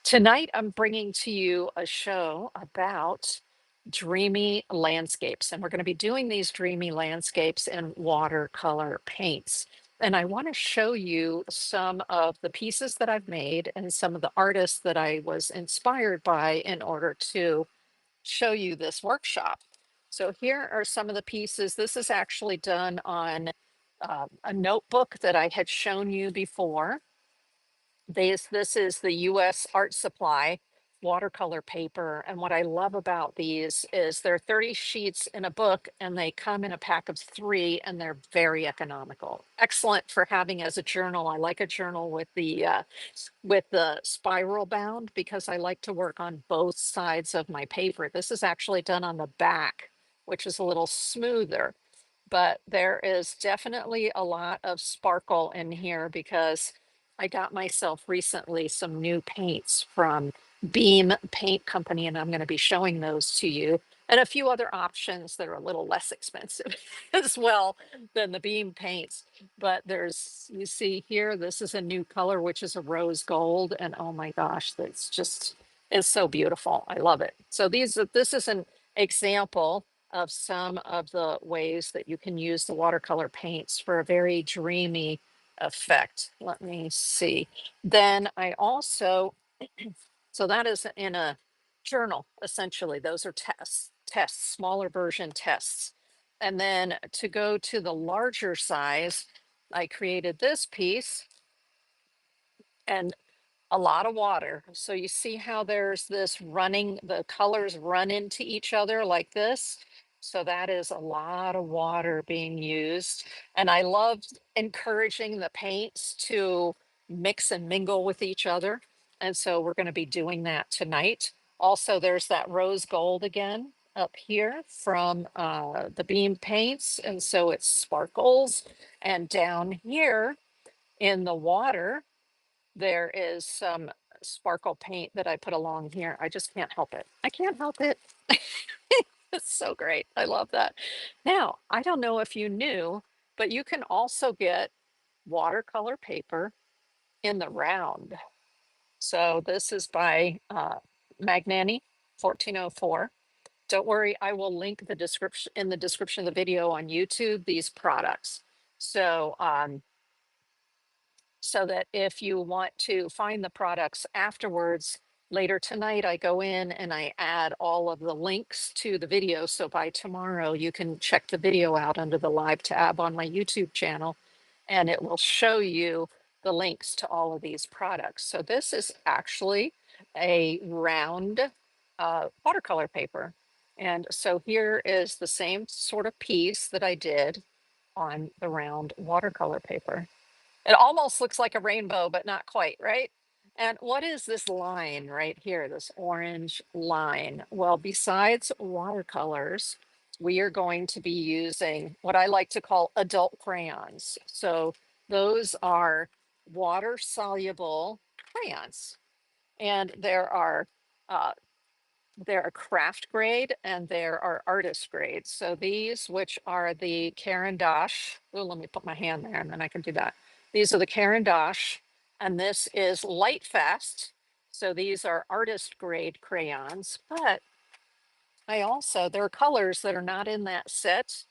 Tonight, I'm bringing to you a show about dreamy landscapes, and we're going to be doing these dreamy landscapes in watercolor paints. And I want to show you some of the pieces that I've made and some of the artists that I was inspired by in order to show you this workshop. So here are some of the pieces. This is actually done on a notebook that I had shown you before. This is the US Art Supply watercolor paper. And what I love about these is they're 30 sheets in a book and they come in a pack of 3 and they're very economical. Excellent for having as a journal. I like a journal with the spiral bound because I like to work on both sides of my paper. This is actually done on the back, which is a little smoother, but there is definitely a lot of sparkle in here because I got myself recently some new paints from Beam Paint Company, and I'm going to be showing those to you, and a few other options that are a little less expensive as well than the Beam paints. But there's, you see here, this is a new color, which is a rose gold, and oh my gosh, that's just, it's so beautiful. I love it. So this is an example of some of the ways that you can use the watercolor paints for a very dreamy effect. Let me see. Then I also, so that is in a journal, essentially. Those are tests, smaller version tests. And then to go to the larger size, I created this piece and a lot of water. So you see how there's this running, the colors run into each other like this. So that is a lot of water being used. And I love encouraging the paints to mix and mingle with each other. And so we're going to be doing that tonight. Also, there's that rose gold again up here from the Beam paints. And so it sparkles. And down here in the water, there is some sparkle paint that I put along here. I just can't help it. I can't help it. It's so great. I love that. Now, I don't know if you knew, but you can also get watercolor paper in the round. So this is by Magnani 1404. Don't worry, I will link the description in the description of the video on YouTube, these products. So that if you want to find the products afterwards, later tonight, I go in and I add all of the links to the video. So by tomorrow, you can check the video out under the live tab on my YouTube channel, and it will show you the links to all of these products. So this is actually a round watercolor paper. And so here is the same sort of piece that I did on the round watercolor paper. It almost looks like a rainbow, but not quite, right? And what is this line right here, this orange line? Well, besides watercolors, we are going to be using what I like to call adult crayons. So those are water soluble crayons. And uh, there are craft grade and there are artist grade. So these, which are the Caran d'Ache, oh, let me put my hand there and then I can do that. These are the Caran d'Ache, and this is Light Fast. So these are artist grade crayons, but there are colors that are not in that set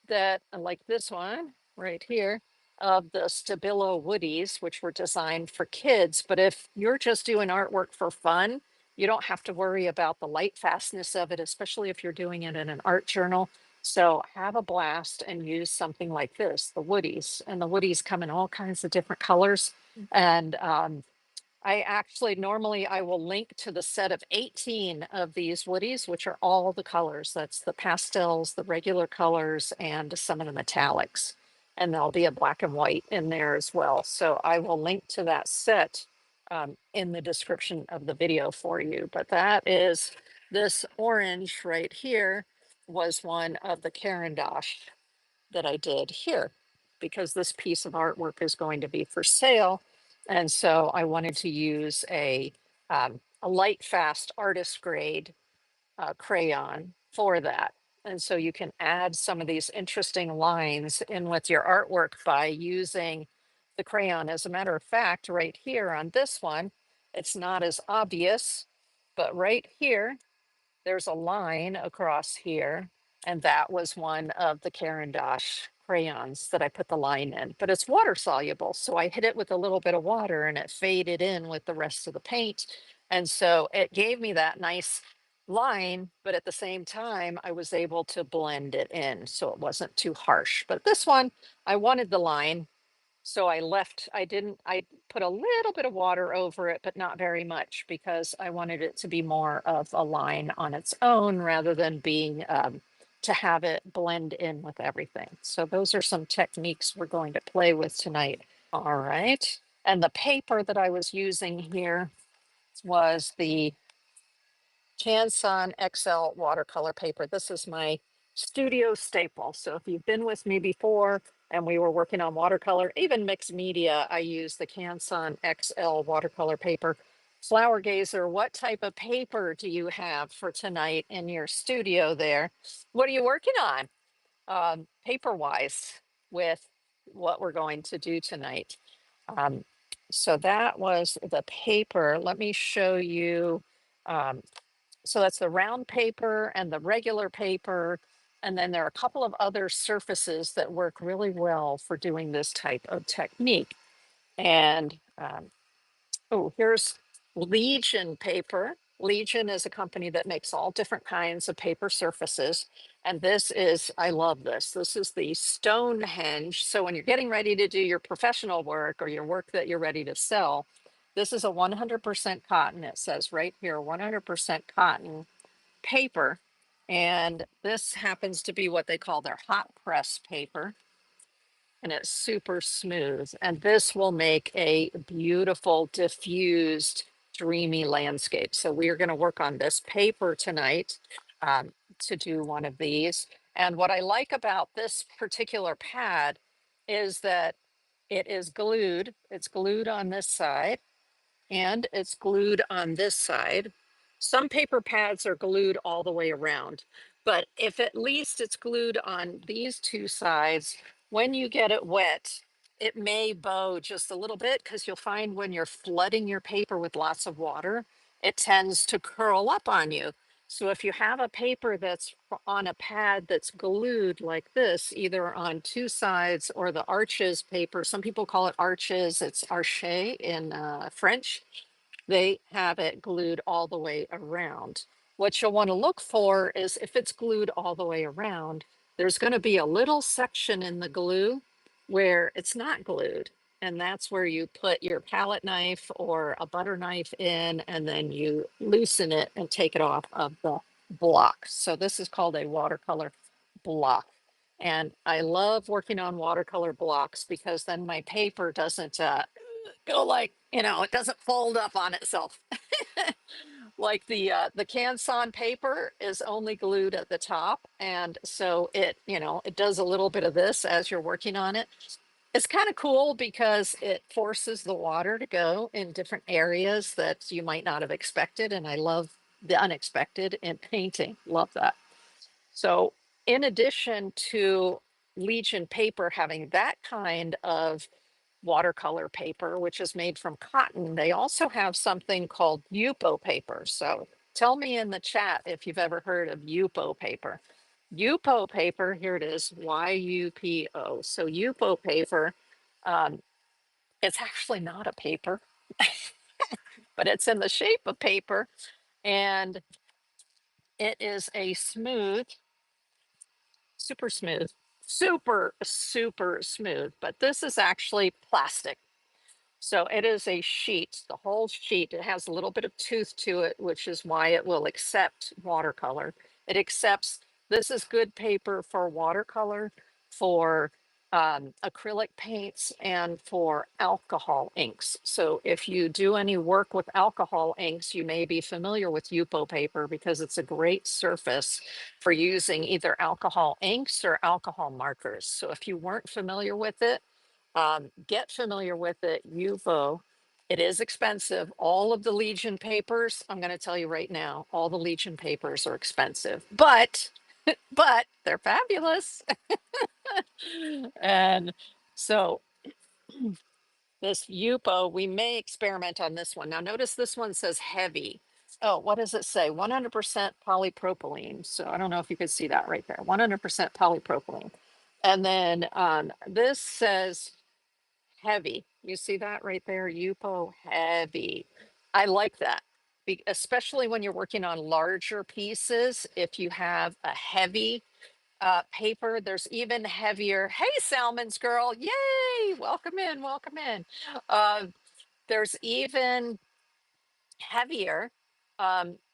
that, like this one right here, of the Stabilo Woodies, which were designed for kids. But if you're just doing artwork for fun, you don't have to worry about the light fastness of it, especially if you're doing it in an art journal. So have a blast and use something like this, the Woodies. And the Woodies come in all kinds of different colors. And I actually normally I will link to the set of 18 of these woodies, which are all the colors. That's the pastels, the regular colors, and some of the metallics. And there'll be a black and white in there as well. So I will link to that set in the description of the video for you. But that is this orange right here was one of the Caran d'Ache that I did here because this piece of artwork is going to be for sale. And so I wanted to use a light fast artist grade crayon for that. And so you can add some of these interesting lines in with your artwork by using the crayon. As a matter of fact, right here on this one, it's not as obvious, but right here, there's a line across here, and that was one of the Caran d'Ache crayons that I put the line in, but it's water soluble. So I hit it with a little bit of water and it faded in with the rest of the paint. And so it gave me that nice line, but at the same time, I was able to blend it in so it wasn't too harsh. But this one, I wanted the line, so I put a little bit of water over it, but not very much because I wanted it to be more of a line on its own rather than being, to have it blend in with everything. So those are some techniques we're going to play with tonight. All right. And the paper that I was using here was the Canson XL watercolor paper. This is my studio staple. So if you've been with me before and we were working on watercolor, even mixed media, I use the Canson XL watercolor paper. Flower Gazer, what type of paper do you have for tonight in your studio there? What are you working on, paper wise, with what we're going to do tonight? Um, so that was the paper. Let me show you. Um, so that's the round paper and the regular paper. And then there are a couple of other surfaces that work really well for doing this type of technique. And oh, here's Legion paper. Legion is a company that makes all different kinds of paper surfaces. And this is, I love this. This is the Stonehenge. So when you're getting ready to do your professional work or your work that you're ready to sell, this is a 100% cotton. It says right here, 100% cotton paper. And this happens to be what they call their hot press paper. And it's super smooth. And this will make a beautiful, diffused, dreamy landscape. So we are going to work on this paper tonight, to do one of these. And what I like about this particular pad is that it is glued. It's glued on this side and it's glued on this side. Some paper pads are glued all the way around, but if at least it's glued on these two sides, when you get it wet, it may bow just a little bit because you'll find when you're flooding your paper with lots of water, it tends to curl up on you. So if you have a paper that's on a pad that's glued like this, either on two sides or the arches paper, some people call it arches, it's arche in French, they have it glued all the way around. What you'll want to look for is if it's glued all the way around, there's going to be a little section in the glue where it's not glued. And that's where you put your palette knife or a butter knife in, and then you loosen it and take it off of the block. So this is called a watercolor block. And I love working on watercolor blocks because then my paper doesn't go like, it doesn't fold up on itself. Like the Canson paper is only glued at the top, and so it does a little bit of this as you're working on it. It's kind of cool because it forces the water to go in different areas that you might not have expected, and I love the unexpected in painting. Love that. So in addition to Legion paper having that kind of watercolor paper, which is made from cotton, they also have something called Yupo paper. So tell me in the chat if you've ever heard of Yupo paper. Yupo paper, here it is, Y-U-P-O. So Yupo paper, um, it's actually not a paper, but it's in the shape of paper. And it is a smooth, super smooth, super smooth, but this is actually plastic. So it is a sheet, the whole sheet. It has a little bit of tooth to it, which is why it will accept watercolor. It accepts, this is good paper for watercolor, for acrylic paints, and for alcohol inks. So if you do any work with alcohol inks, you may be familiar with Yupo paper because it's a great surface for using either alcohol inks or alcohol markers. So if you weren't familiar with it, get familiar with it. Yupo. It is expensive. All of the Legion papers, I'm going to tell you right now, all the Legion papers are expensive, but they're fabulous. And so this Yupo, we may experiment on this one. Now notice this one says heavy. Oh, what does it say? 100% polypropylene. So I don't know if you could see that right there. 100% polypropylene. And then this says heavy. You see that right there? Yupo heavy. I like that. Especially when you're working on larger pieces. If you have a heavy paper, there's even heavier. Hey, Salmon's girl. Yay. Welcome in. Welcome in. Uh, there's even heavier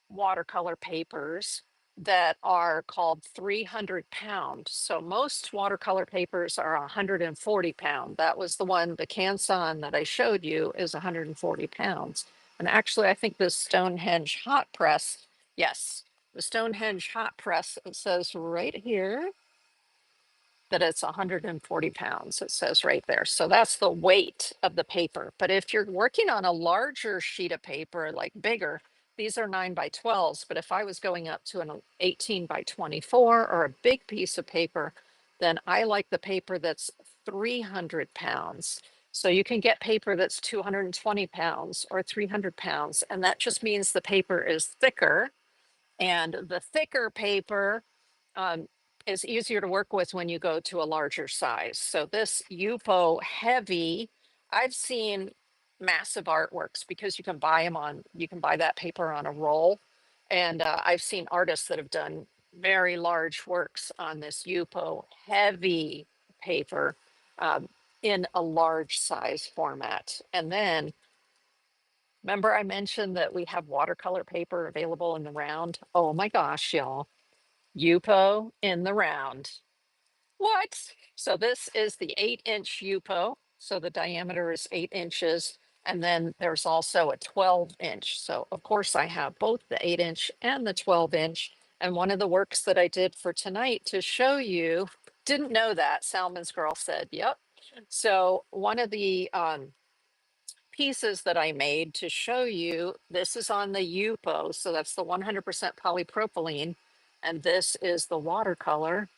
watercolor papers that are called 300 pound. So most watercolor papers are 140 pound. That was the one, the Canson that I showed you is 140 pounds. And actually, I think this Stonehenge hot press, yes, the Stonehenge hot press, it says right here that it's 140 pounds. It says right there. So that's the weight of the paper. But if you're working on a larger sheet of paper, like bigger, these are 9 by 12s. But if I was going up to an 18 by 24 or a big piece of paper, then I like the paper that's 300 pounds. So you can get paper that's 220 pounds or 300 pounds. And that just means the paper is thicker, and the thicker paper um, is easier to work with when you go to a larger size. So this Yupo heavy, I've seen massive artworks because you can buy them on, you can buy that paper on a roll. And I've seen artists that have done very large works on this Yupo heavy paper um, in a large size format. And then remember I mentioned that we have watercolor paper available in the round? Oh my gosh, y'all. Yupo in the round. What? So this is the 8-inch Yupo. So the diameter is 8 inches. And then there's also a 12-inch. So of course I have both the 8-inch and the 12-inch. And one of the works that I did for tonight to show you, didn't know that, Salmon's girl said, yep. So one of the pieces that I made to show you, this is on the Yupo. So that's the 100% polypropylene. And this is the watercolor.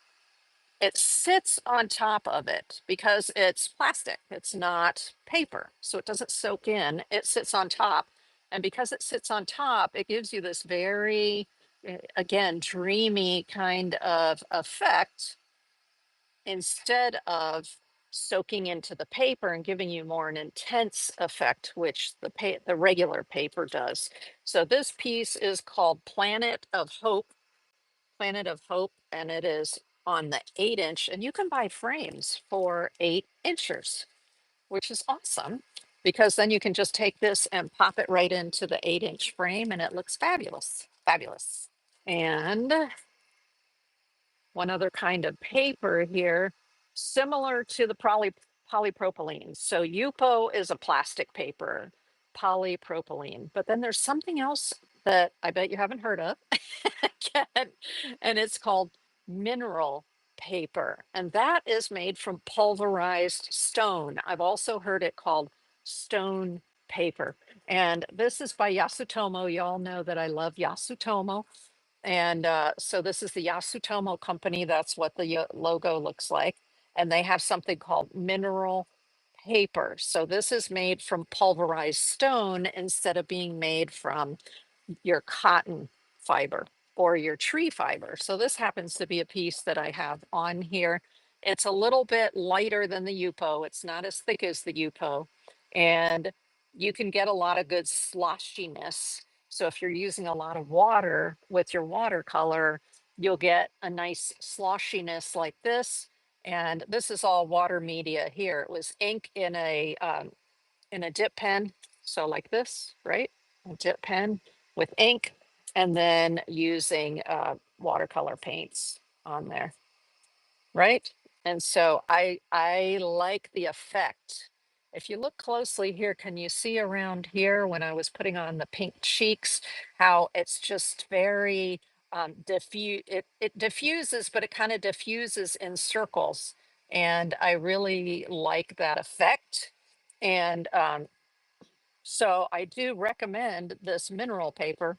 It sits on top of it because it's plastic. It's not paper. So it doesn't soak in. It sits on top. And because it sits on top, it gives you this very, again, dreamy kind of effect instead of soaking into the paper and giving you more an intense effect, which the regular paper does. So this piece is called Planet of Hope, and it is on the 8-inch, and you can buy frames for 8 inches, which is awesome because then you can just take this and pop it right into the 8-inch frame and it looks fabulous, fabulous. And one other kind of paper here, similar to the polypropylene. So Yupo is a plastic paper, polypropylene, but then there's something else that I bet you haven't heard of again, and it's called mineral paper. And that is made from pulverized stone. I've also heard it called stone paper. And this is by Yasutomo. Y'all know that I love Yasutomo. And so this is the Yasutomo company. That's what the logo looks like. And they have something called mineral paper. So this is made from pulverized stone instead of being made from your cotton fiber or your tree fiber. So this happens to be a piece that I have on here. It's a little bit lighter than the Yupo. It's not as thick as the Yupo. And you can get a lot of good sloshiness. So if you're using a lot of water with your watercolor, you'll get a nice sloshiness like this. And this is all water media here. It was ink in a dip pen. So like this, right? A dip pen with ink, and then using watercolor paints on there, right? And so I like the effect. If you look closely here, can you see around here when I was putting on the pink cheeks, how it's just very diffuse, it diffuses, but it kind of diffuses in circles. And I really like that effect. And so I do recommend this mineral paper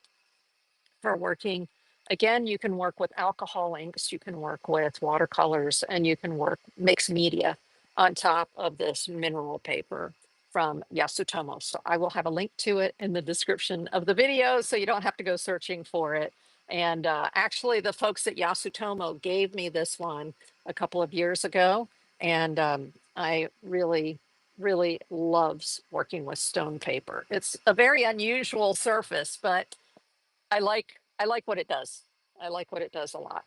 for working. Again, you can work with alcohol inks, you can work with watercolors, and you can work mix media on top of this mineral paper. from Yasutomo. So I will have a link to it in the description of the video so you don't have to go searching for it. And actually, the folks at Yasutomo gave me this one a couple of years ago. And I really loves working with stone paper. It's a very unusual surface, but I like what it does. I like what it does a lot.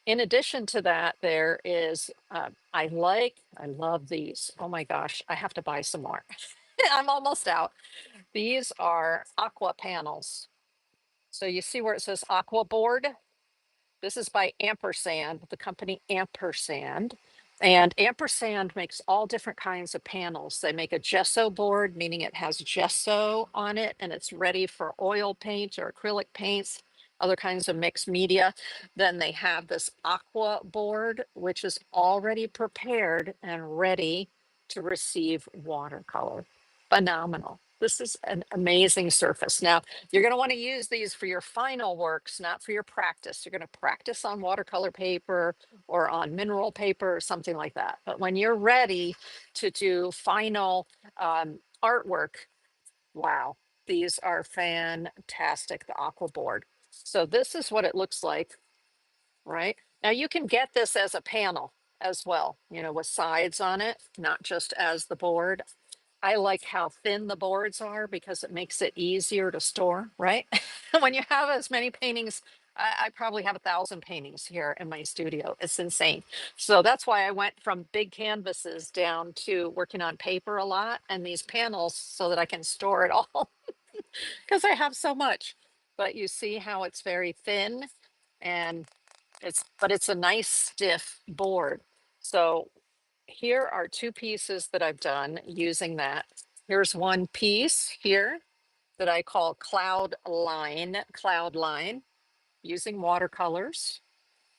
In addition to that, there is I love these. Oh my gosh, I have to buy some more. I'm almost out. These are aqua panels. So you see where it says aqua board? This is by Ampersand, the company Ampersand. And Ampersand makes all different kinds of panels. They make a gesso board, meaning it has gesso on it and it's ready for oil paint or acrylic paints, other kinds of mixed media. Then they have this aqua board, which is already prepared and ready to receive watercolor. Phenomenal. This is an amazing surface. Now, you're going to want to use these for your final works, not for your practice. You're going to practice on watercolor paper or on mineral paper or something like that. But when you're ready to do final artwork, wow, these are fantastic, the aqua board. So this is what it looks like, right? Now you can get this as a panel as well, you know, with sides on it, not just as the board. I like how thin the boards are because it makes it easier to store, right? When you have as many paintings, I probably have 1,000 paintings here in my studio. It's insane. So that's why I went from big canvases down to working on paper a lot and these panels so that I can store it all because I have so much. But you see how it's very thin and but it's a nice stiff board. So here are two pieces that I've done using that. Here's one piece here that I call cloud line using watercolors.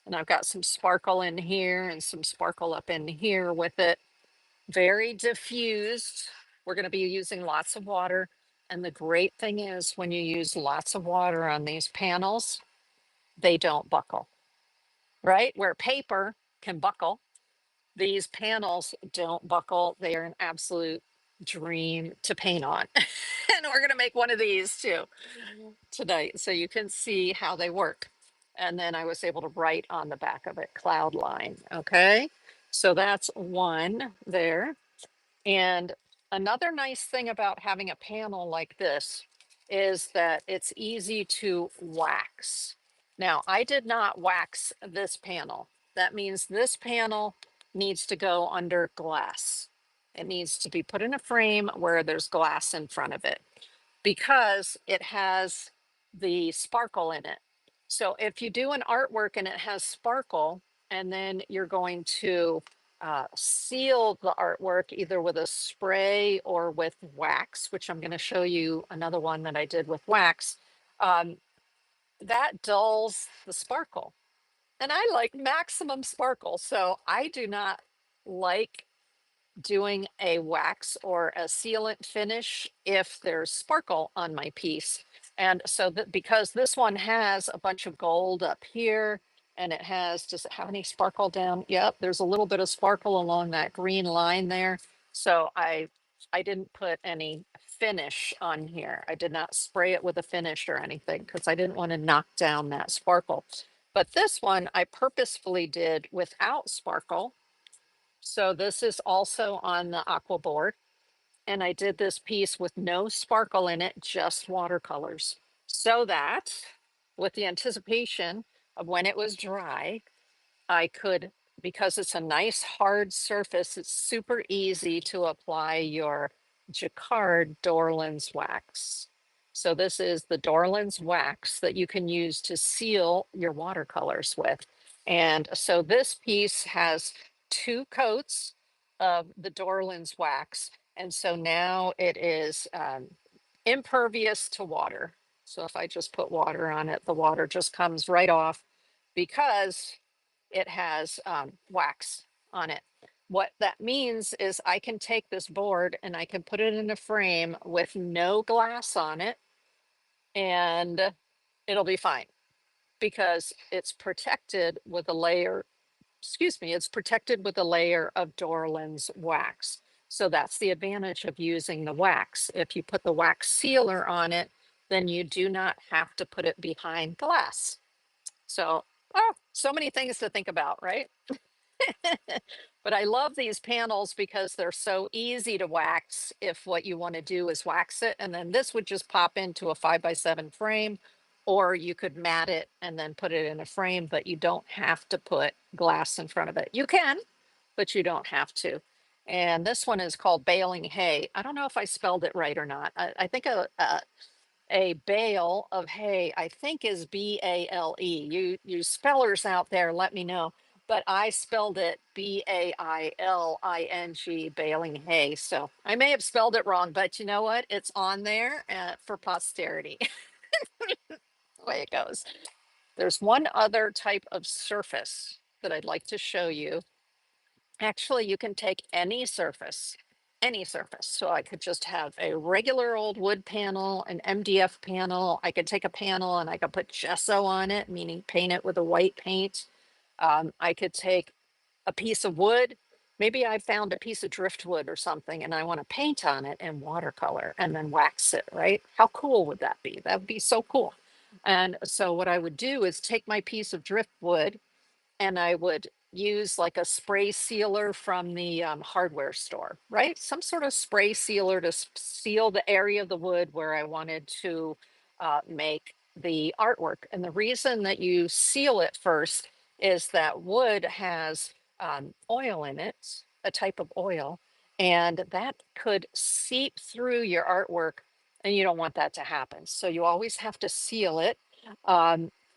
And I've got some sparkle in here and some sparkle up in here with it. Very diffused. We're going to be using lots of water. And the great thing is when you use lots of water on these panels, they don't buckle, right? Where paper can buckle, these panels don't buckle. They are an absolute dream to paint on. And we're going to make one of these too tonight so you can see how they work. And then I was able to write on the back of it, cloud line. Okay. So that's one there. And another nice thing about having a panel like this is that it's easy to wax. Now, I did not wax this panel. That means this panel needs to go under glass. It needs to be put in a frame where there's glass in front of it because it has the sparkle in it. So if you do an artwork and it has sparkle, and then you're going to seal the artwork either with a spray or with wax, which I'm going to show you another one that I did with wax, um, that dulls the sparkle. And I like maximum sparkle. So I do not like doing a wax or a sealant finish if there's sparkle on my piece. And so that because this one has a bunch of gold up here and it has, does it have any sparkle down? Yep, there's a little bit of sparkle along that green line there. So I didn't put any finish on here. I did not spray it with a finish or anything because I didn't want to knock down that sparkle. But this one I purposefully did without sparkle. So this is also on the aqua board. And I did this piece with no sparkle in it, just watercolors. So that with the anticipation of when it was dry, I could, because it's a nice hard surface, it's super easy to apply your Jacquard Dorland's wax. So this is the Dorland's wax that you can use to seal your watercolors with. And so this piece has 2 coats of the Dorland's wax. And so now it is impervious to water. So if I just put water on it, the water just comes right off because it has wax on it. What that means is I can take this board and I can put it in a frame with no glass on it and it'll be fine because it's protected with a layer, excuse me, it's protected with a layer of Dorland's wax. So that's the advantage of using the wax. If you put the wax sealer on it, then you do not have to put it behind glass. So, oh, so many things to think about, right? But I love these panels because they're so easy to wax if what you want to do is wax it. And then this would just pop into a 5x7 frame, or you could mat it and then put it in a frame, but you don't have to put glass in front of it. You can, but you don't have to. And this one is called baling hay. I don't know if I spelled it right or not. I think a bale of hay, I think is B-A-L-E. You spellers out there, let me know. But I spelled it B-A-I-L-I-N-G, baling hay. So I may have spelled it wrong, but you know what? It's on there for posterity. The way it goes. There's one other type of surface that I'd like to show you. Actually, you can take any surface, any surface. So I could just have a regular old wood panel, an MDF panel. I could take a panel and I could put gesso on it, meaning paint it with a white paint. I could take a piece of wood. Maybe I found a piece of driftwood or something and I want to paint on it in watercolor and then wax it, right? How cool would that be? That would be so cool. And so what I would do is take my piece of driftwood and I would use like a spray sealer from the hardware store, right? Some sort of spray sealer to seal the area of the wood where I wanted to make the artwork. And the reason that you seal it first is that wood has oil in it, a type of oil, and that could seep through your artwork, and you don't want that to happen. So you always have to seal it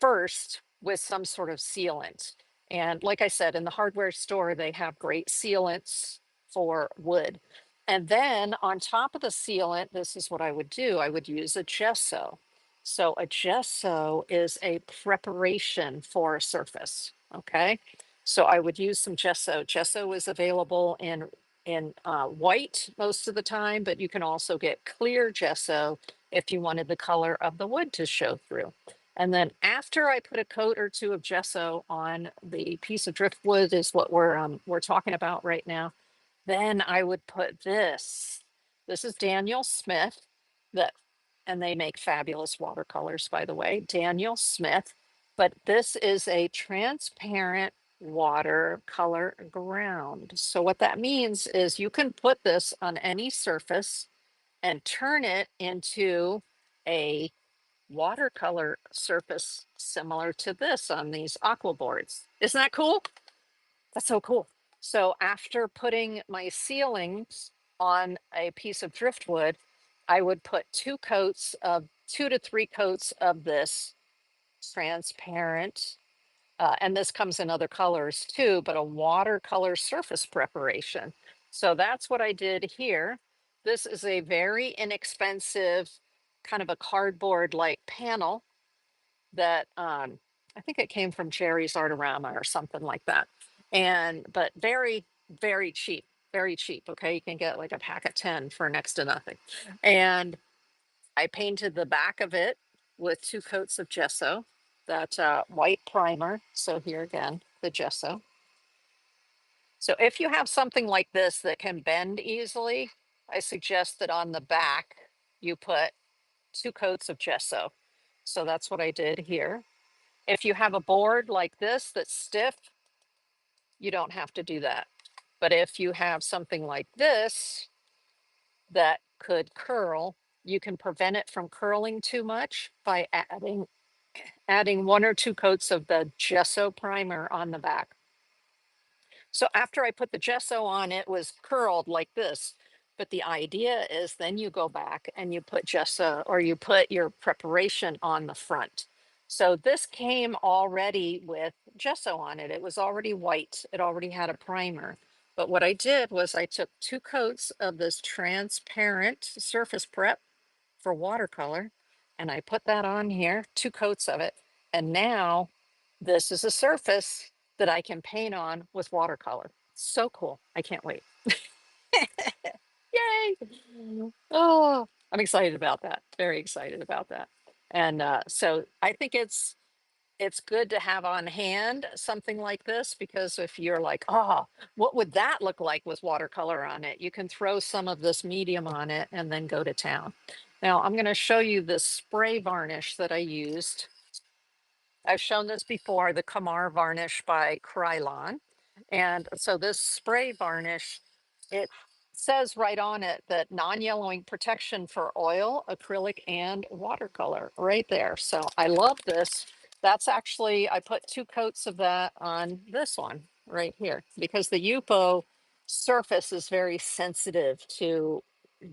first with some sort of sealant. And like I said, in the hardware store, they have great sealants for wood. And then on top of the sealant, this is what I would do. I would use a gesso. So a gesso is a preparation for a surface. Okay. So I would use some gesso. Gesso is available in white most of the time, but you can also get clear gesso if you wanted the color of the wood to show through. And then after I put a coat or two of gesso on the piece of driftwood is what we're talking about right now. Then I would put this. This is Daniel Smith that, and they make fabulous watercolors, by the way, Daniel Smith. But this is a transparent watercolor ground. So what that means is you can put this on any surface and turn it into a watercolor surface similar to this on these aqua boards. Isn't that cool? That's so cool. So after putting my ceilings on a piece of driftwood, I would put 2 to 3 coats of this transparent, and this comes in other colors too, but a watercolor surface preparation. So that's what I did here. This is a very inexpensive kind of a cardboard like panel that I think it came from Jerry's Artorama or something like that. And but very, very cheap, very cheap. Okay. You can get like a pack of 10 for next to nothing. And I painted the back of it with 2 coats of gesso, that white primer. So here again, the gesso. So if you have something like this that can bend easily, I suggest that on the back you put 2 coats of gesso. So that's what I did here. If you have a board like this that's stiff, you don't have to do that. But if you have something like this that could curl, you can prevent it from curling too much by adding 1 or 2 coats of the gesso primer on the back. So after I put the gesso on, it was curled like this. But the idea is then you go back and you put gesso or you put your preparation on the front. So this came already with gesso on it. It was already white. It already had a primer. But what I did was I took 2 coats of this transparent surface prep for watercolor and I put that on here, 2 coats of it. And now this is a surface that I can paint on with watercolor. So cool. I can't wait. Yay. Oh, I'm excited about that. Very excited about that. And so I think it's it's good to have on hand something like this, because if you're like, oh, what would that look like with watercolor on it? You can throw some of this medium on it and then go to town. Now I'm going to show you the spray varnish that I used. I've shown this before, the Kamar varnish by Krylon. And so this spray varnish, it says right on it that non-yellowing protection for oil, acrylic, and watercolor right there. So I love this. That's actually, I put 2 coats of that on this one right here, because the Yupo surface is very sensitive to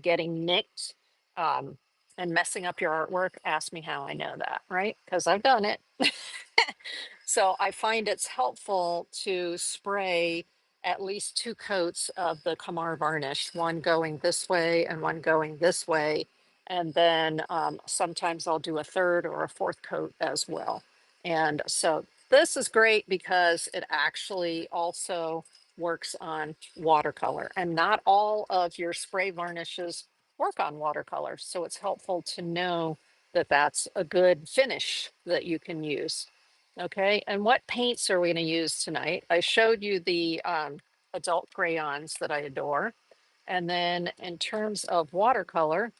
getting nicked and messing up your artwork. Ask me how I know that, right? Because I've done it. So I find it's helpful to spray at least 2 coats of the Kamar varnish, one going this way and one going this way. And then sometimes I'll do a third or a fourth coat as well. And so this is great because it actually also works on watercolor, and not all of your spray varnishes work on watercolor. So it's helpful to know that that's a good finish that you can use. Okay, and what paints are we going to use tonight? I showed you the adult crayons that I adore. And then in terms of watercolor,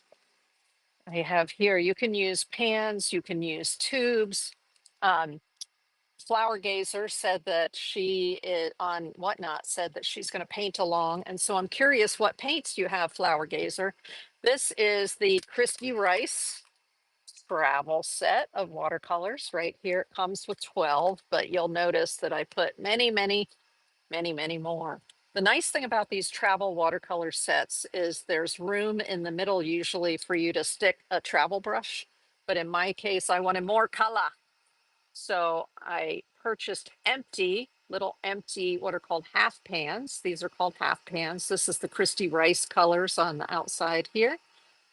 I have here, you can use pans, you can use tubes. Um, Flower Gazer said that she is on Whatnot, said that she's going to paint along. And so I'm curious, what paints you have, Flower Gazer? This is the Crispy Rice travel set of watercolors right here. It comes with 12, but you'll notice that I put many, many, many, many more. The nice thing about these travel watercolor sets is there's room in the middle usually for you to stick a travel brush. But in my case, I wanted more color. So I purchased little empty, what are called half pans. These are called half pans. This is the Christy Rice colors on the outside here.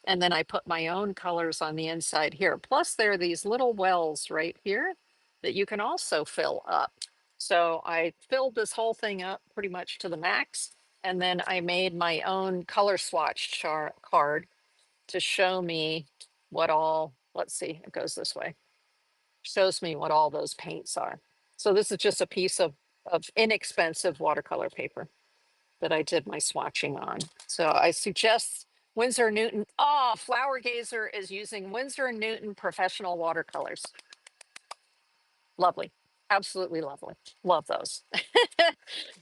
And then I put my own colors on the inside here. Plus there are these little wells right here that you can also fill up. So I filled this whole thing up pretty much to the max. And then I made my own color swatch card to show me what all, let's see, it goes this way, shows me what all those paints are. So this is just a piece of inexpensive watercolor paper that I did my swatching on. So I suggest Winsor & Newton. Oh, Flower Gazer is using Winsor & Newton professional watercolors. Lovely. Absolutely lovely. Love those.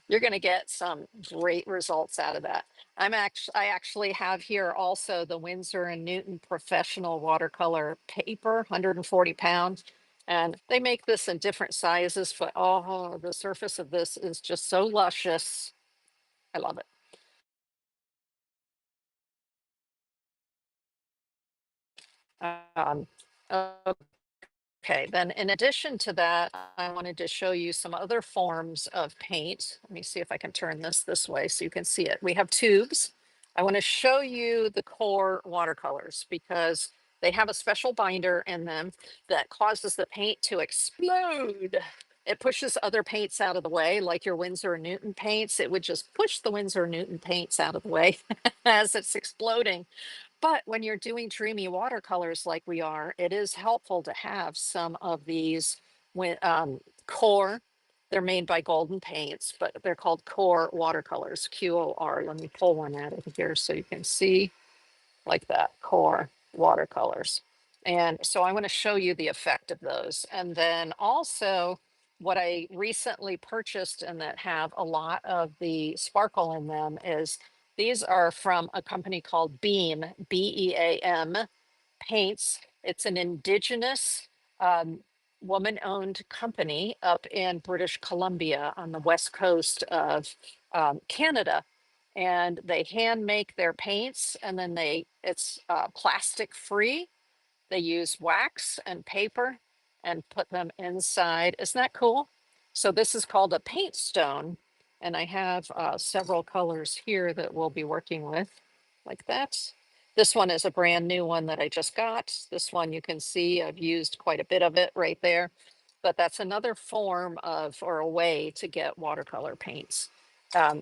You're going to get some great results out of that. I actually have here also the Winsor & Newton professional watercolor paper, 140 pounds. And they make this in different sizes, but oh, the surface of this is just so luscious. I love it. Um, okay, then in addition to that, I wanted to show you some other forms of paint. Let me see if I can turn this way so you can see it. We have tubes. I want to show you the core watercolors because they have a special binder in them that causes the paint to explode. It pushes other paints out of the way, like your Winsor & Newton paints. It would just push the Winsor & Newton paints out of the way as it's exploding. But when you're doing dreamy watercolors like we are, it is helpful to have some of these core. They're made by Golden Paints, but they're called core watercolors, QOR. Let me pull one out of here so you can see, like that, core watercolors. And so I want to show you the effect of those. And then also what I recently purchased and that have a lot of the sparkle in them is these are from a company called Beam, BEAM paints. It's an indigenous woman-owned company up in British Columbia on the west coast of Canada, and they hand make their paints, and then it's plastic free. They use wax and paper and put them inside. Isn't that cool? So this is called a paint stone, and I have several colors here that we'll be working with, like that. This one is a brand new one that I just got. This one you can see I've used quite a bit of it right there, but that's another form of or a way to get watercolor paints. Um,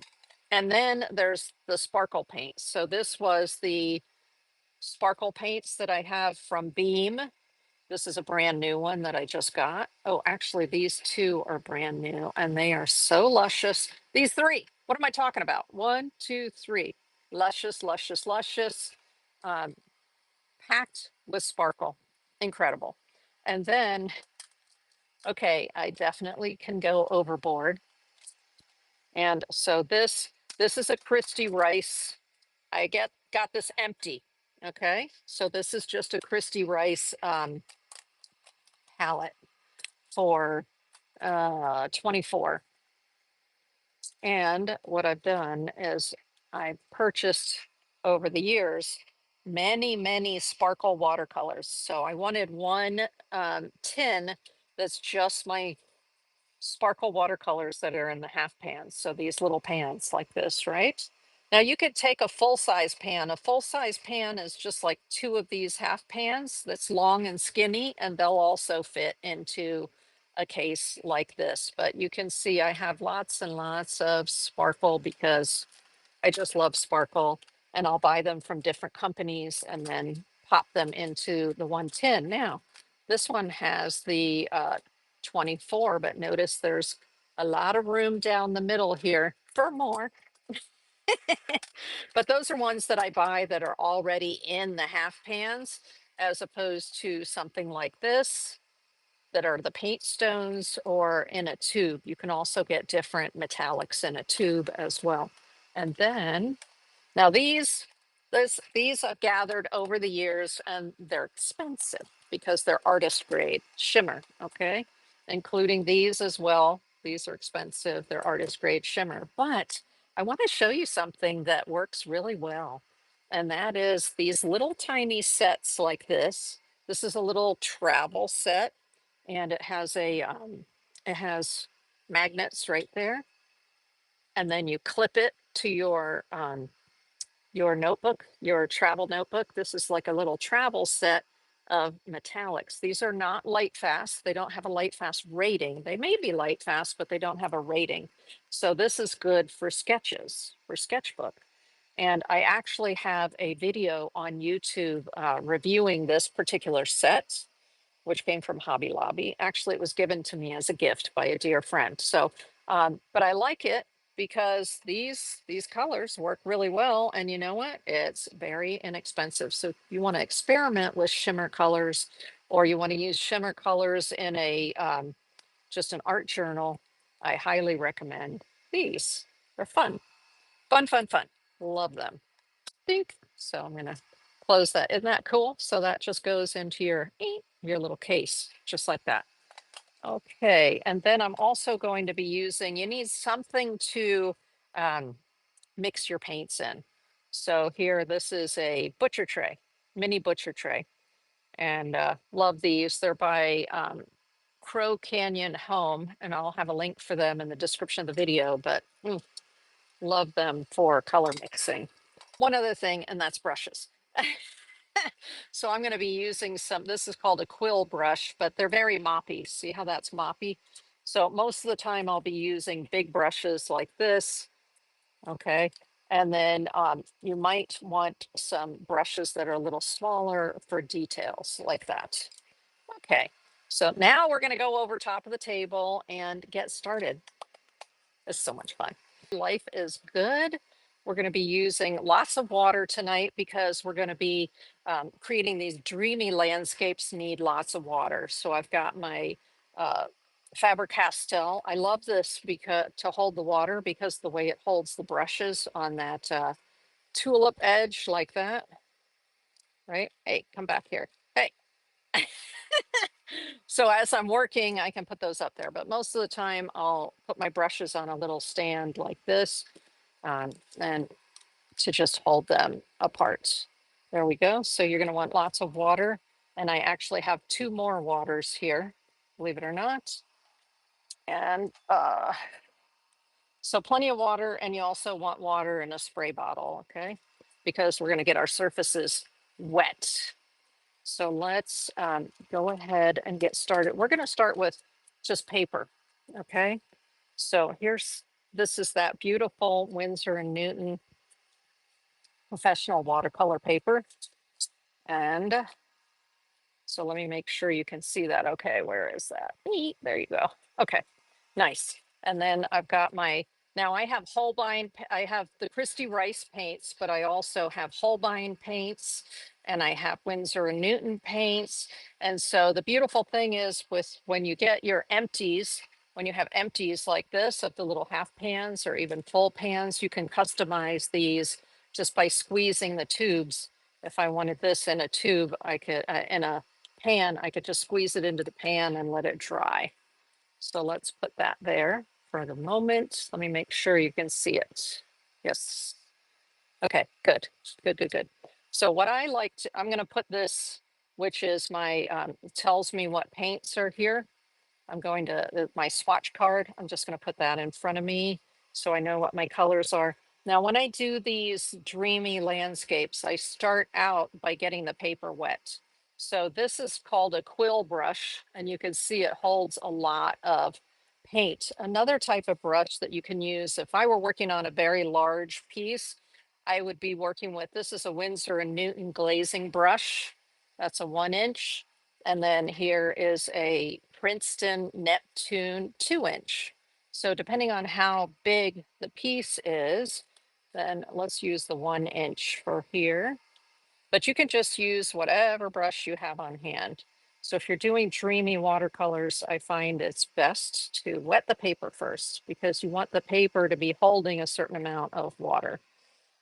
and then there's the sparkle paints. So this was the sparkle paints that I have from Beam. This is a brand new one that I just got. Oh, actually, these two are brand new and they are so luscious. These three, what am I talking about? One, two, three. Luscious, luscious, luscious, um, packed with sparkle. Incredible. And then, okay, I definitely can go overboard. And so this is a Christy Rice. I got this empty. Okay, so this is just a Christy Rice palette for 24. And what I've done is I purchased over the years many sparkle watercolors. So I wanted one tin that's just my sparkle watercolors that are in the half pans. So these little pans like this, right? Now you could take a full size pan. A full size pan is just like two of these half pans that's long and skinny, and they'll also fit into a case like this. But you can see I have lots and lots of sparkle because I just love sparkle, and I'll buy them from different companies and then pop them into the one tin. Now, this one has the 24, but notice there's a lot of room down the middle here for more. But those are ones that I buy that are already in the half pans, as opposed to something like this that are the paint stones or in a tube. You can also get different metallics in a tube as well. And then now these I've gathered over the years and they're expensive because they're artist grade shimmer, okay? Including these as well. These are expensive, they're artist grade shimmer. But I want to show you something that works really well. And that is these little tiny sets like this. This is a little travel set and it has magnets right there. And then you clip it to your notebook, your travel notebook. This is like a little travel set of metallics. These are not light fast. They don't have a light fast rating. They may be light fast, but they don't have a rating. So this is good for sketches, for sketchbook. And I actually have a video on YouTube reviewing this particular set, which came from Hobby Lobby. Actually, it was given to me as a gift by a dear friend. So, but I like it because these colors work really well. And you know what? It's very inexpensive. So if you want to experiment with shimmer colors, or you want to use shimmer colors in a just an art journal, I highly recommend these. They're fun, fun, fun, fun. Love them. Think so. I'm gonna close that. Isn't that cool? So that just goes into your little case, just like that. Okay, and then I'm also going to be using, you need something to um, mix your paints in. So here, this is a butcher tray, mini butcher tray, and love these. They're by Crow Canyon Home, and I'll have a link for them in the description of the video, but love them for color mixing. One other thing, and that's brushes. So I'm going to be using this is called a quill brush, but they're very moppy. See how that's moppy? So most of the time I'll be using big brushes like this. Okay. And then you might want some brushes that are a little smaller for details like that. Okay. So now we're going to go over top of the table and get started. It's so much fun. Life is good. We're going to be using lots of water tonight because we're going to be creating these dreamy landscapes need lots of water. So I've got my Faber-Castell. I love this because to hold the water because the way it holds the brushes on that tulip edge like that, right? Hey, come back here. Hey. So as I'm working, I can put those up there, but most of the time I'll put my brushes on a little stand like this um, and to just hold them apart. There we go. So you're going to want lots of water. And I actually have two more waters here, believe it or not. And so plenty of water. And you also want water in a spray bottle, okay? Because we're going to get our surfaces wet. So let's go ahead and get started. We're going to start with just paper, okay? So this is that beautiful Winsor & Newton professional watercolor paper. And So let me make sure you can see that. Okay, where is that? Eek, there you go. Okay, nice. And then I've got my, now I have Holbein, I have the Christie Rice paints, but I also have Holbein paints and I have Winsor and Newton paints. And so the beautiful thing is with when you get your empties, when you have empties like this of the little half pans or even full pans, you can customize these just by squeezing the tubes. If I wanted this in a tube, I could, in a pan, I could just squeeze it into the pan and let it dry. So let's put that there for the moment. Let me make sure you can see it. Yes. Okay, good, good, good, good. So what I like to, I'm gonna put this, which is my, tells me what paints are here. I'm going to my swatch card. I'm just going to put that in front of me so I know what my colors are. Now, when I do these dreamy landscapes, I start out by getting the paper wet. So this is called a quill brush, and you can see it holds a lot of paint. Another type of brush that you can use, if I were working on a very large piece, I would be working with, this is a Winsor and Newton glazing brush. That's a 1 inch. And then here is a Princeton Neptune 2 inch. So depending on how big the piece is, then let's use the 1 inch for here. But you can just use whatever brush you have on hand. So if you're doing dreamy watercolors, I find it's best to wet the paper first because you want the paper to be holding a certain amount of water.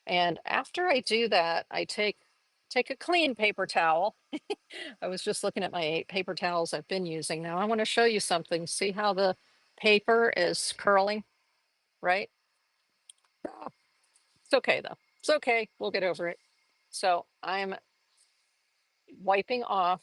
And after I do that, I take a clean paper towel. I was just looking at my paper towels I've been using. Now I want to show you something. See how the paper is curling, right? Ah, it's okay though. It's okay. We'll get over it. So I'm wiping off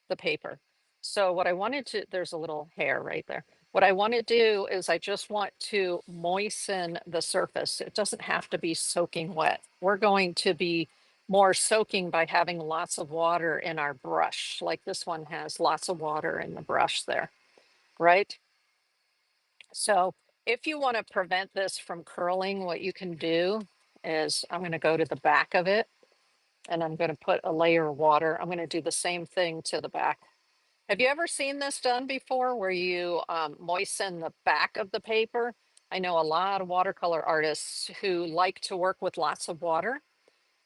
the paper. So what I wanted to, there's a little hair right there. What I want to do is I just want to moisten the surface. It doesn't have to be soaking wet. We're going to be more soaking by having lots of water in our brush. Like this one has lots of water in the brush there, right? So if you want to prevent this from curling, what you can do is I'm going to go to the back of it and I'm going to put a layer of water. I'm going to do the same thing to the back. Have you ever seen this done before where you moisten the back of the paper? I know a lot of watercolor artists who like to work with lots of water.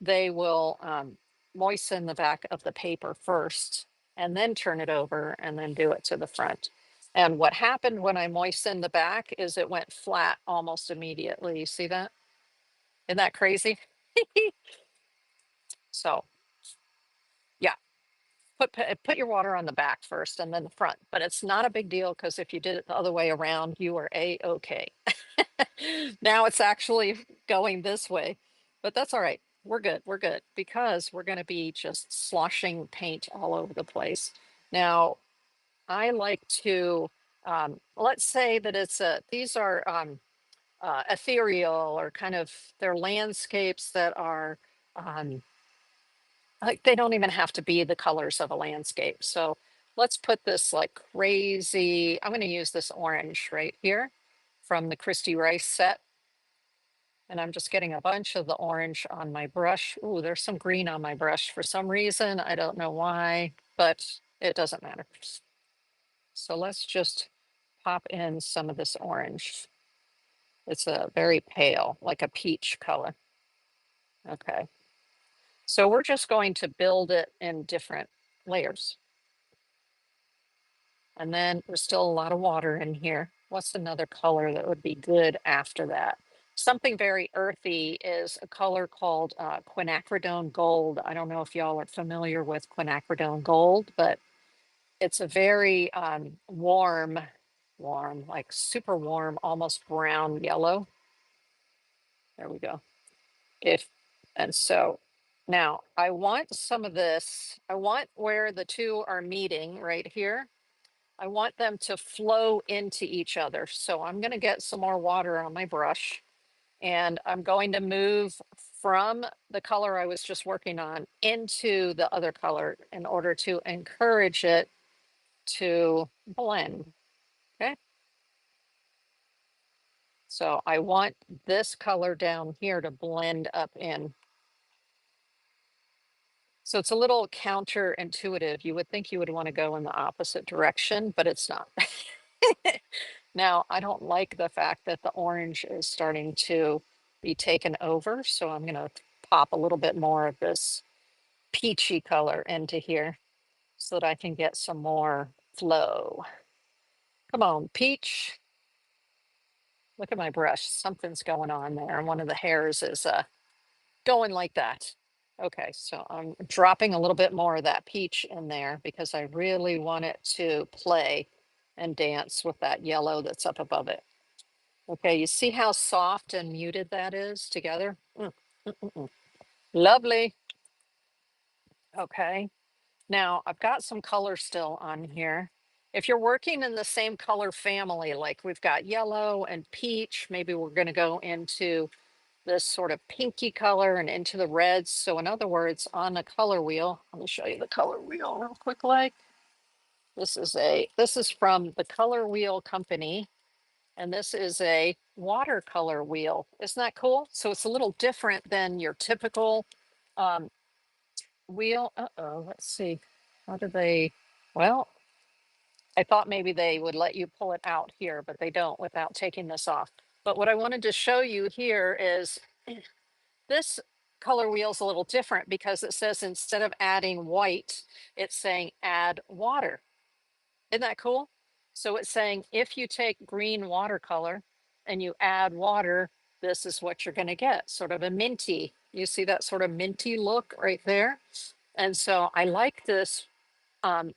They will moisten the back of the paper first and then turn it over and then do it to the front. And what happened when I moistened the back is it went flat almost immediately. You see that? Isn't that crazy? So yeah, put your water on the back first and then the front, but it's not a big deal because if you did it the other way around, you are a-okay. Now it's actually going this way, but that's all right. We're good. We're good because we're going to be just sloshing paint all over the place. Now, I like to, let's say that these are ethereal or kind of, they're landscapes that are, um, like they don't even have to be the colors of a landscape. So let's put this like crazy, I'm going to use this orange right here from the Christie Rice set. And I'm just getting a bunch of the orange on my brush. Ooh, there's some green on my brush for some reason. I don't know why, but it doesn't matter. So let's just pop in some of this orange. It's a very pale, like a peach color. Okay. So we're just going to build it in different layers. And then there's still a lot of water in here. What's another color that would be good after that? Something very earthy is a color called quinacridone gold. I don't know if y'all are familiar with quinacridone gold, but it's a very warm, like super warm, almost brown yellow. There we go. If and so now I want some of this. I want where the two are meeting right here. I want them to flow into each other. So I'm going to get some more water on my brush and I'm going to move from the color I was just working on into the other color in order to encourage it to blend. Okay. So I want this color down here to blend up in. So it's a little counterintuitive. You would think you would want to go in the opposite direction, but it's not. Now, I don't like the fact that the orange is starting to be taken over, so I'm going to pop a little bit more of this peachy color into here so that I can get some more flow. Come on, peach. Look at my brush. Something's going on there. And one of the hairs is going like that. Okay, so I'm dropping a little bit more of that peach in there because I really want it to play and dance with that yellow that's up above it. Okay, you see how soft and muted that is together? Lovely. Okay, now I've got some color still on here. If you're working in the same color family, like we've got yellow and peach, maybe we're going to go into this sort of pinky color and into the reds. So in other words, on the color wheel, let me show you the color wheel real quick. Like this is from the Color Wheel Company, and this is a watercolor wheel. Isn't that cool? So it's a little different than your typical um, wheel. Uh-oh, let's see. How do they, well, I thought maybe they would let you pull it out here, but they don't without taking this off. But what I wanted to show you here is this color wheel is a little different because it says instead of adding white, it's saying add water. Isn't that cool? So it's saying if you take green watercolor and you add water, this is what you're going to get, sort of a minty. You see that sort of minty look right there? And so I like this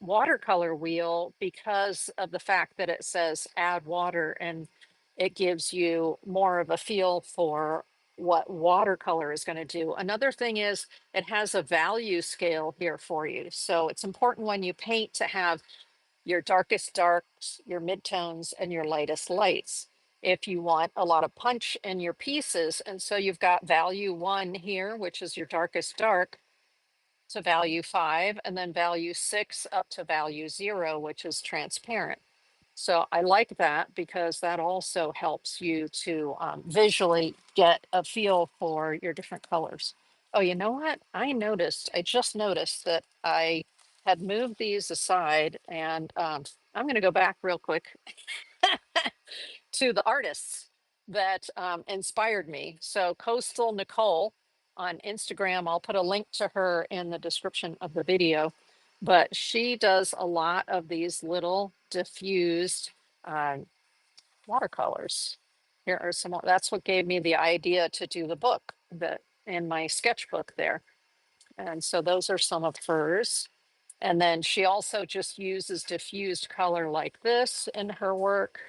watercolor wheel because of the fact that it says add water, and it gives you more of a feel for what watercolor is going to do. Another thing is it has a value scale here for you. So it's important when you paint to have your darkest darks, your midtones, and your lightest lights if you want a lot of punch in your pieces. And so you've got value 1 here, which is your darkest dark, to value 5, and then value 6 up to value 0, which is transparent. So I like that because that also helps you to visually get a feel for your different colors. Oh, you know what? I just noticed that I had moved these aside, and I'm going to go back real quick to the artists that inspired me. So Coastal Nicole on Instagram, I'll put a link to her in the description of the video, but she does a lot of these little diffused uh, watercolors. Here are some, that's what gave me the idea to do the book that in my sketchbook there. And so those are some of hers. And then she also just uses diffused color like this in her work.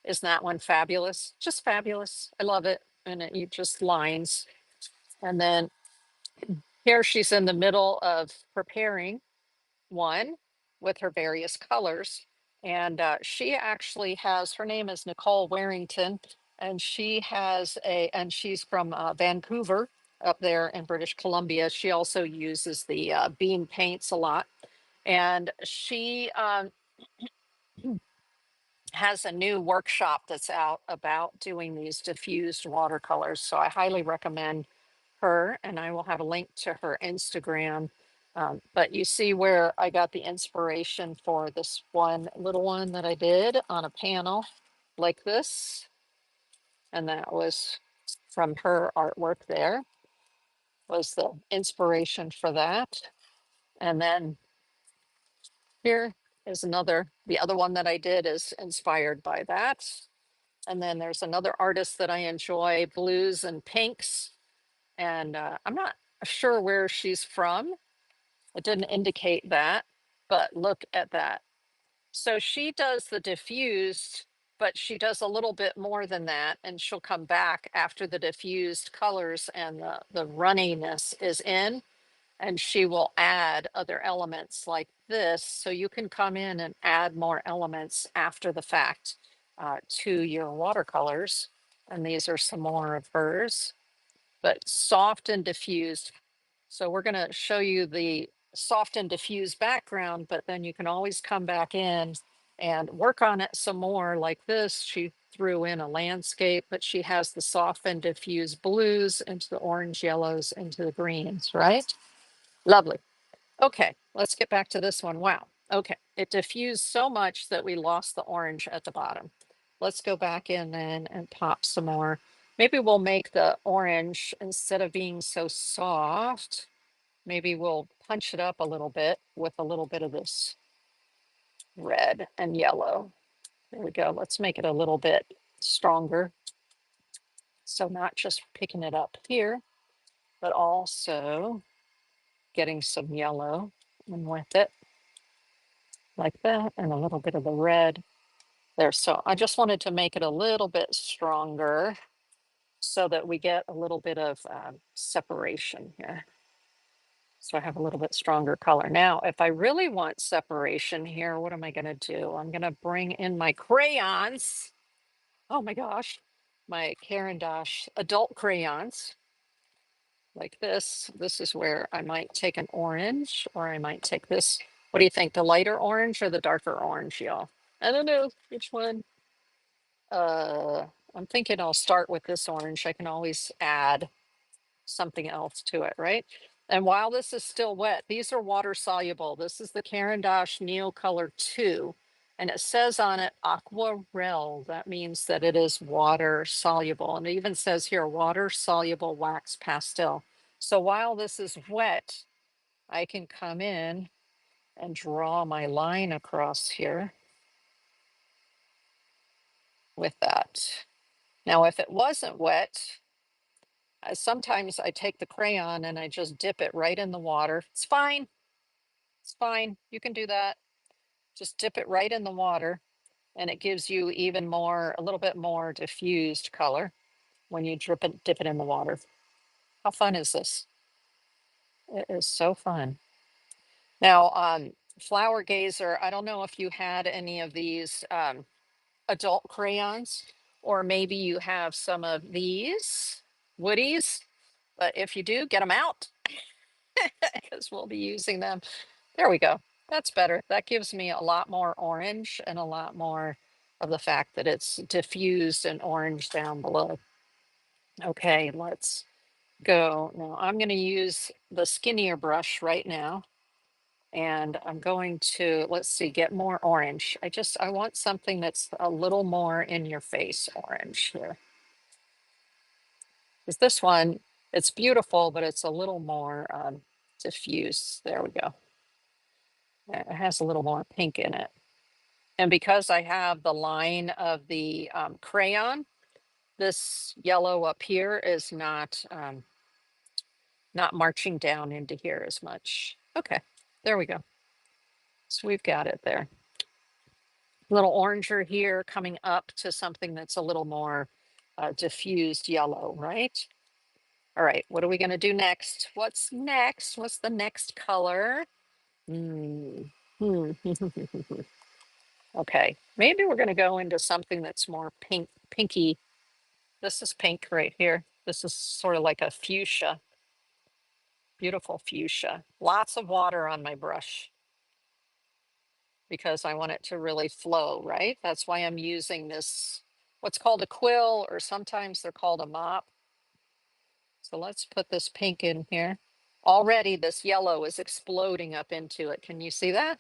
Isn't that one fabulous? Just fabulous. I love it. And it you just lines. And then here she's in the middle of preparing one with her various colors. And she actually has, her name is Nicole Warrington, and and she's from Vancouver up there in British Columbia. She also uses the beam paints a lot. And she has a new workshop that's out about doing these diffused watercolors. So I highly recommend her, and I will have a link to her Instagram. But you see where I got the inspiration for this one little one that I did on a panel like this. And that was from her artwork there, was the inspiration for that. And then here is the other one that I did is inspired by that. And then there's another artist that I enjoy, blues and pinks. And I'm not sure where she's from. It didn't indicate that, but look at that. So she does the diffused, but she does a little bit more than that. And she'll come back after the diffused colors and the runniness is in, and she will add other elements like this. So you can come in and add more elements after the fact to your watercolors. And these are some more of hers, but soft and diffused. So we're going to show you the soft and diffused background, but then you can always come back in and work on it some more like this. She threw in a landscape, but she has the soft and diffused blues into the orange, yellows, into the greens, right? Lovely. Okay, let's get back to this one. Wow. Okay, it diffused so much that we lost the orange at the bottom. Let's go back in then and pop some more. Maybe we'll make the orange, instead of being so soft, maybe we'll punch it up a little bit with a little bit of this red and yellow. There we go. Let's make it a little bit stronger. So not just picking it up here, but also getting some yellow in with it, like that, and a little bit of the red there. So I just wanted to make it a little bit stronger so that we get a little bit of separation here. So I have a little bit stronger color. Now, if I really want separation here, what am I going to do? I'm going to bring in my crayons. Oh my gosh, my Caran d'Ache adult crayons, like this. This is where I might take an orange, or I might take this. What do you think? The lighter orange or the darker orange, y'all? I don't know which one. Uh, I'm thinking I'll start with this orange. I can always add something else to it, right? And while this is still wet, these are water soluble. This is the Caran d'Ache Neo Color 2, and it says on it aquarelle. That means that it is water soluble. And it even says here water soluble wax pastel. So while this is wet, I can come in and draw my line across here with that. Now, if it wasn't wet, sometimes I take the crayon and I just dip it right in the water. It's fine. It's fine. You can do that. Just dip it right in the water, and it gives you even more, a little bit more diffused color when you dip it in the water. How fun is this? It is so fun. Now, Flower Gazer, I don't know if you had any of these adult crayons, or maybe you have some of these woodies, but if you do, get them out because we'll be using them. There we go. That's better. That gives me a lot more orange and a lot more of the fact that it's diffused and orange down below. Okay, let's go. Now I'm going to use the skinnier brush right now. And I'm going to, let's see, get more orange. I want something that's a little more in your face orange here. Because this one, it's beautiful, but it's a little more diffuse. There we go. It has a little more pink in it. And because I have the line of the crayon, this yellow up here is not marching down into here as much. Okay, there we go. So we've got it there. A little oranger here, coming up to something that's a little more diffused yellow, right? All right, what are we going to do next? What's next? What's the next color? Hmm. Hmm. Okay, maybe we're going to go into something that's more pinky. This is pink right here. This is sort of like a fuchsia, beautiful fuchsia. Lots of water on my brush because I want it to really flow, right? That's why I'm using this, what's called a quill, or sometimes they're called a mop. So let's put this pink in here. Already this yellow is exploding up into it. Can you see that?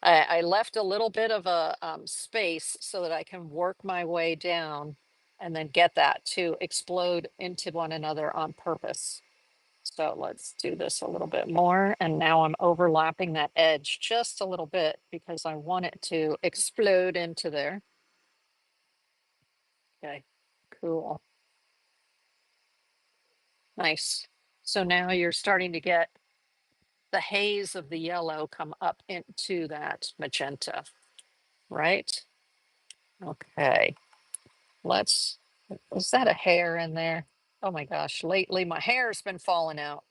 I left a little bit of a space so that I can work my way down and then get that to explode into one another on purpose. So let's do this a little bit more. And now I'm overlapping that edge just a little bit because I want it to explode into there. Okay, cool. Nice. So now you're starting to get the haze of the yellow come up into that magenta, right? Okay, let's, is that a hair in there? Oh my gosh, lately my hair's been falling out.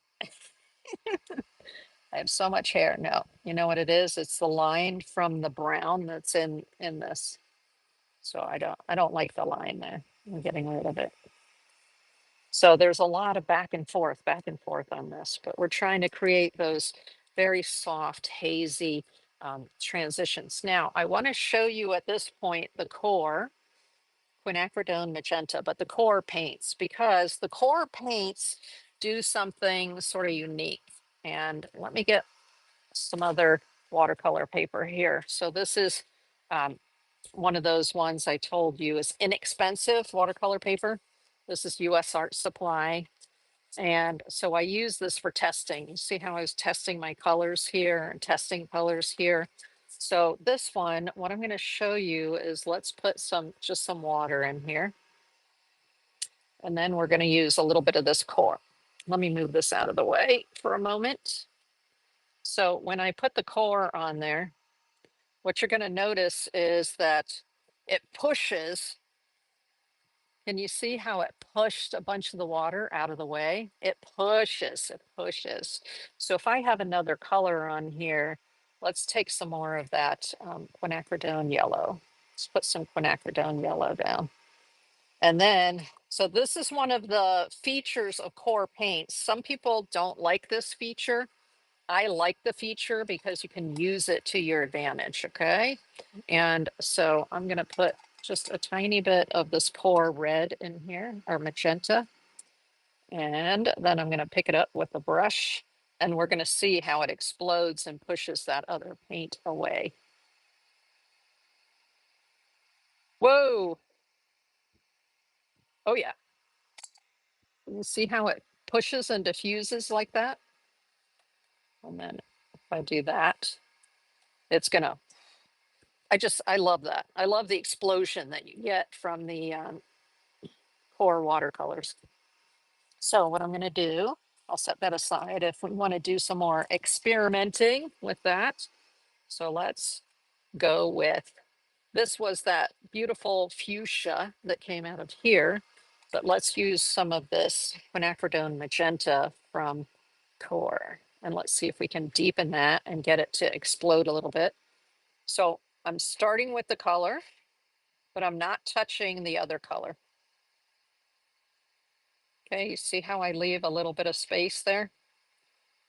I have so much hair. No, you know what it is? It's the line from the brown that's in this. So I don't like the line there. I'm getting rid of it. So there's a lot of back and forth on this, but we're trying to create those very soft, hazy transitions. Now, I want to show you at this point the core, quinacridone magenta, but the core paints, because the core paints do something sort of unique. And let me get some other watercolor paper here. So this is um, one of those ones I told you is inexpensive watercolor paper. This is US Art Supply. And so I use this for testing. You see how I was testing my colors here and testing colors here. So this one, what I'm going to show you is let's put just some water in here. And then we're going to use a little bit of this core. Let me move this out of the way for a moment. So when I put the core on there, what you're going to notice is that it pushes. Can you see how it pushed a bunch of the water out of the way? It pushes, it pushes. So if I have another color on here, let's take some more of that quinacridone yellow. Let's put some quinacridone yellow down. And then, so this is one of the features of core paints. Some people don't like this feature. I like the feature because you can use it to your advantage, okay? And so I'm gonna put just a tiny bit of this core red in here, or magenta. And then I'm gonna pick it up with a brush and we're gonna see how it explodes and pushes that other paint away. Whoa, oh yeah. You see how it pushes and diffuses like that? And then if I do that, it's gonna, I love that. I love the explosion that you get from the core watercolors. So what I'm going to do, I'll set that aside if we want to do some more experimenting with that. So let's go with, this was that beautiful fuchsia that came out of here, but let's use some of this quinacridone magenta from core. And let's see if we can deepen that and get it to explode a little bit. So I'm starting with the color, but I'm not touching the other color. Okay, you see how I leave a little bit of space there?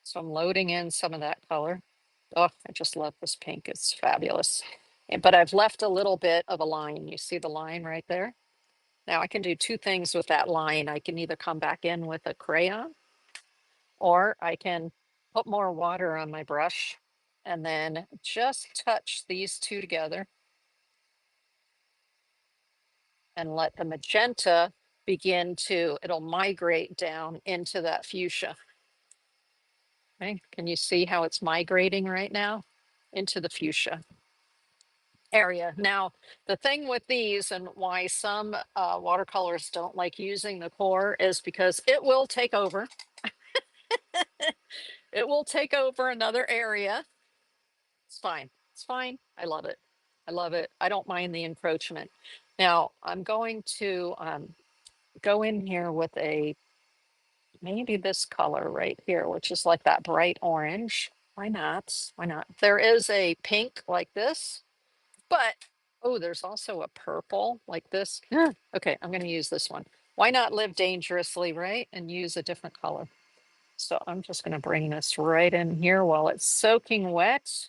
So I'm loading in some of that color. Oh, I just love this pink. It's fabulous. But I've left a little bit of a line. You see the line right there? Now I can do two things with that line. I can either come back in with a crayon or I can put more water on my brush and then just touch these two together and let the magenta begin to, it'll migrate down into that fuchsia. Okay, can you see how it's migrating right now into the fuchsia area? Now, the thing with these and why some watercolors don't like using the core is because it will take over. It will take over another area. It's fine. It's fine. I love it. I love it. I don't mind the encroachment. Now, I'm going to go in here with a, maybe this color right here, which is like that bright orange. Why not? Why not? There is a pink like this, but oh, there's also a purple like this. Okay, I'm going to use this one. Why not live dangerously, right? And use a different color. So I'm just going to bring this right in here while it's soaking wet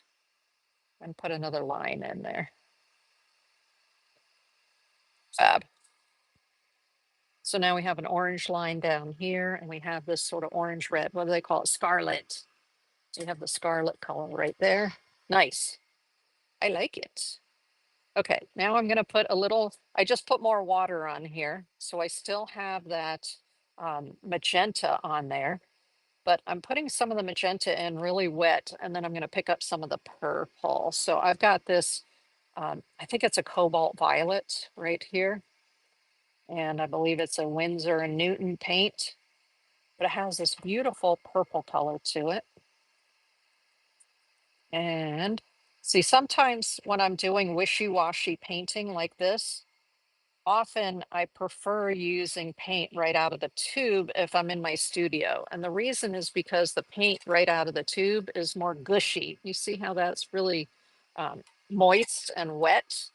and put another line in there. Fab. So now we have an orange line down here and we have this sort of orange red. What do they call it? Scarlet. So you have the scarlet color right there. Nice. I like it. Okay, now I'm gonna put a little, I just put more water on here. So I still have that magenta on there, but I'm putting some of the magenta in really wet and then I'm gonna pick up some of the purple. So I've got this, I think it's a cobalt violet right here. And I believe it's a Winsor and Newton paint, but it has this beautiful purple color to it. And see, sometimes when I'm doing wishy-washy painting like this, often I prefer using paint right out of the tube if I'm in my studio. And the reason is because the paint right out of the tube is more gushy. You see how that's really moist and wet?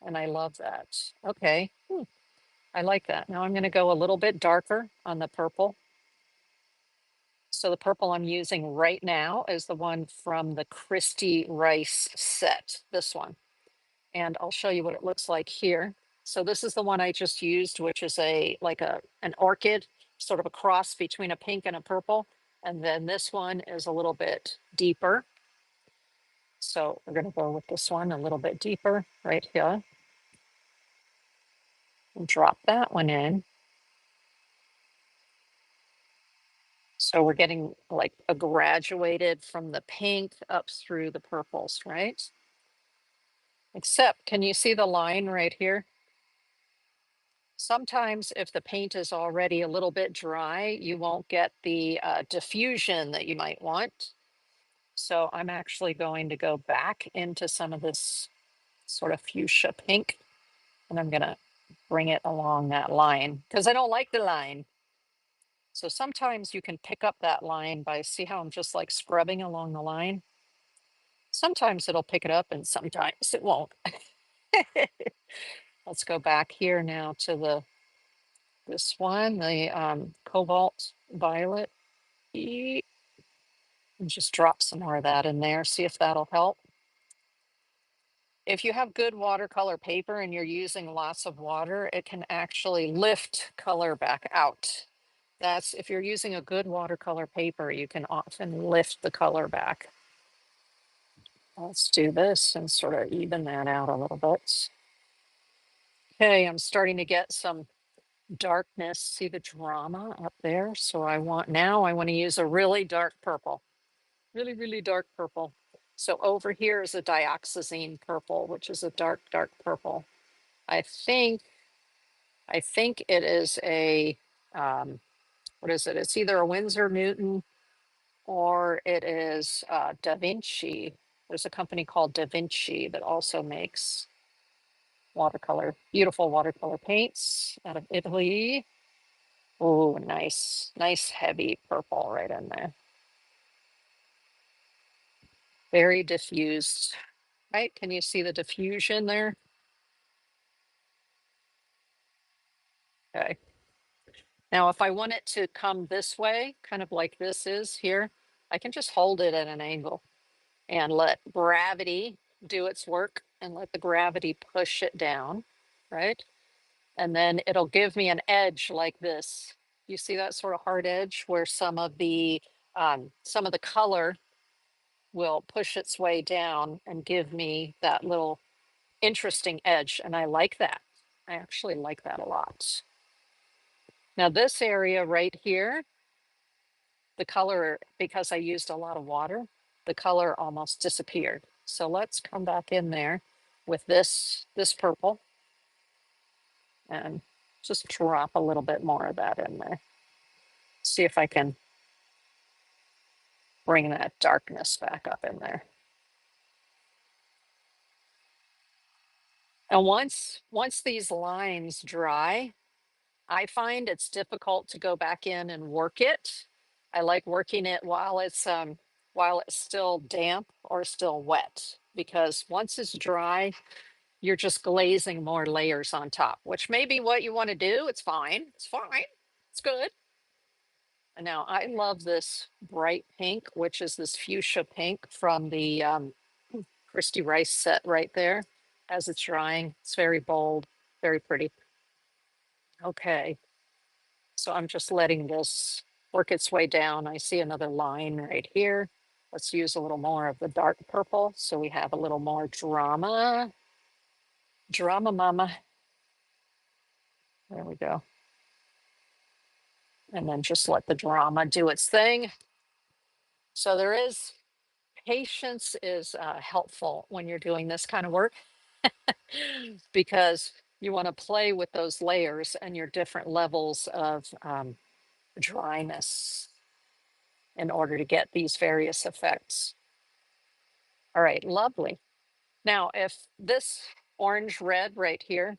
And I love that. Okay, I like that. Now I'm going to go a little bit darker on the purple. So the purple I'm using right now is the one from the Christie Rice set, this one. And I'll show you what it looks like here. So this is the one I just used, which is an orchid, sort of a cross between a pink and a purple. And then this one is a little bit deeper. So we're going to go with this one a little bit deeper right here and drop that one in. So we're getting like a graduated from the pink up through the purples, right? Except, can you see the line right here? Sometimes if the paint is already a little bit dry, you won't get the diffusion that you might want. So I'm actually going to go back into some of this sort of fuchsia pink, and I'm gonna bring it along that line because I don't like the line. So sometimes you can pick up that line by, see how I'm just like scrubbing along the line? Sometimes it'll pick it up and sometimes it won't. Let's go back here now to this one, the cobalt violet. And just drop some more of that in there, see if that'll help. If you have good watercolor paper and you're using lots of water, it can actually lift color back out. That's, if you're using a good watercolor paper, you can often lift the color back. Let's do this and sort of even that out a little bit. Okay, I'm starting to get some darkness. See the drama up there? So I want to use a really dark purple, really, really dark purple. So over here is a dioxazine purple, which is a dark, dark purple. I think it is a, what is it? It's either a Winsor Newton or it is Da Vinci. There's a company called Da Vinci that also makes watercolor, beautiful watercolor paints out of Italy. Oh, nice, nice heavy purple right in there. Very diffused, right? Can you see the diffusion there? Okay. Now, if I want it to come this way, kind of like this is here, I can just hold it at an angle and let gravity do its work and let the gravity push it down, right? And then it'll give me an edge like this. You see that sort of hard edge where some of the color will push its way down and give me that little interesting edge. And I like that. I actually like that a lot. Now this area right here, the color, because I used a lot of water, the color almost disappeared. So let's come back in there with this purple and just drop a little bit more of that in there. See if I can bring that darkness back up in there. And once these lines dry, I find it's difficult to go back in and work it. I like working it while it's still damp or still wet, because once it's dry, you're just glazing more layers on top, which may be what you want to do. It's fine. It's fine. It's good. And now I love this bright pink, which is this fuchsia pink from the Christy Rice set right there. As it's drying, it's very bold, very pretty. Okay, so I'm just letting this work its way down. I see another line right here. Let's use a little more of the dark purple so we have a little more drama. Drama mama. There we go. And then just let the drama do its thing. So there is, patience is helpful when you're doing this kind of work because you want to play with those layers and your different levels of dryness in order to get these various effects. All right, lovely. Now, if this orange red right here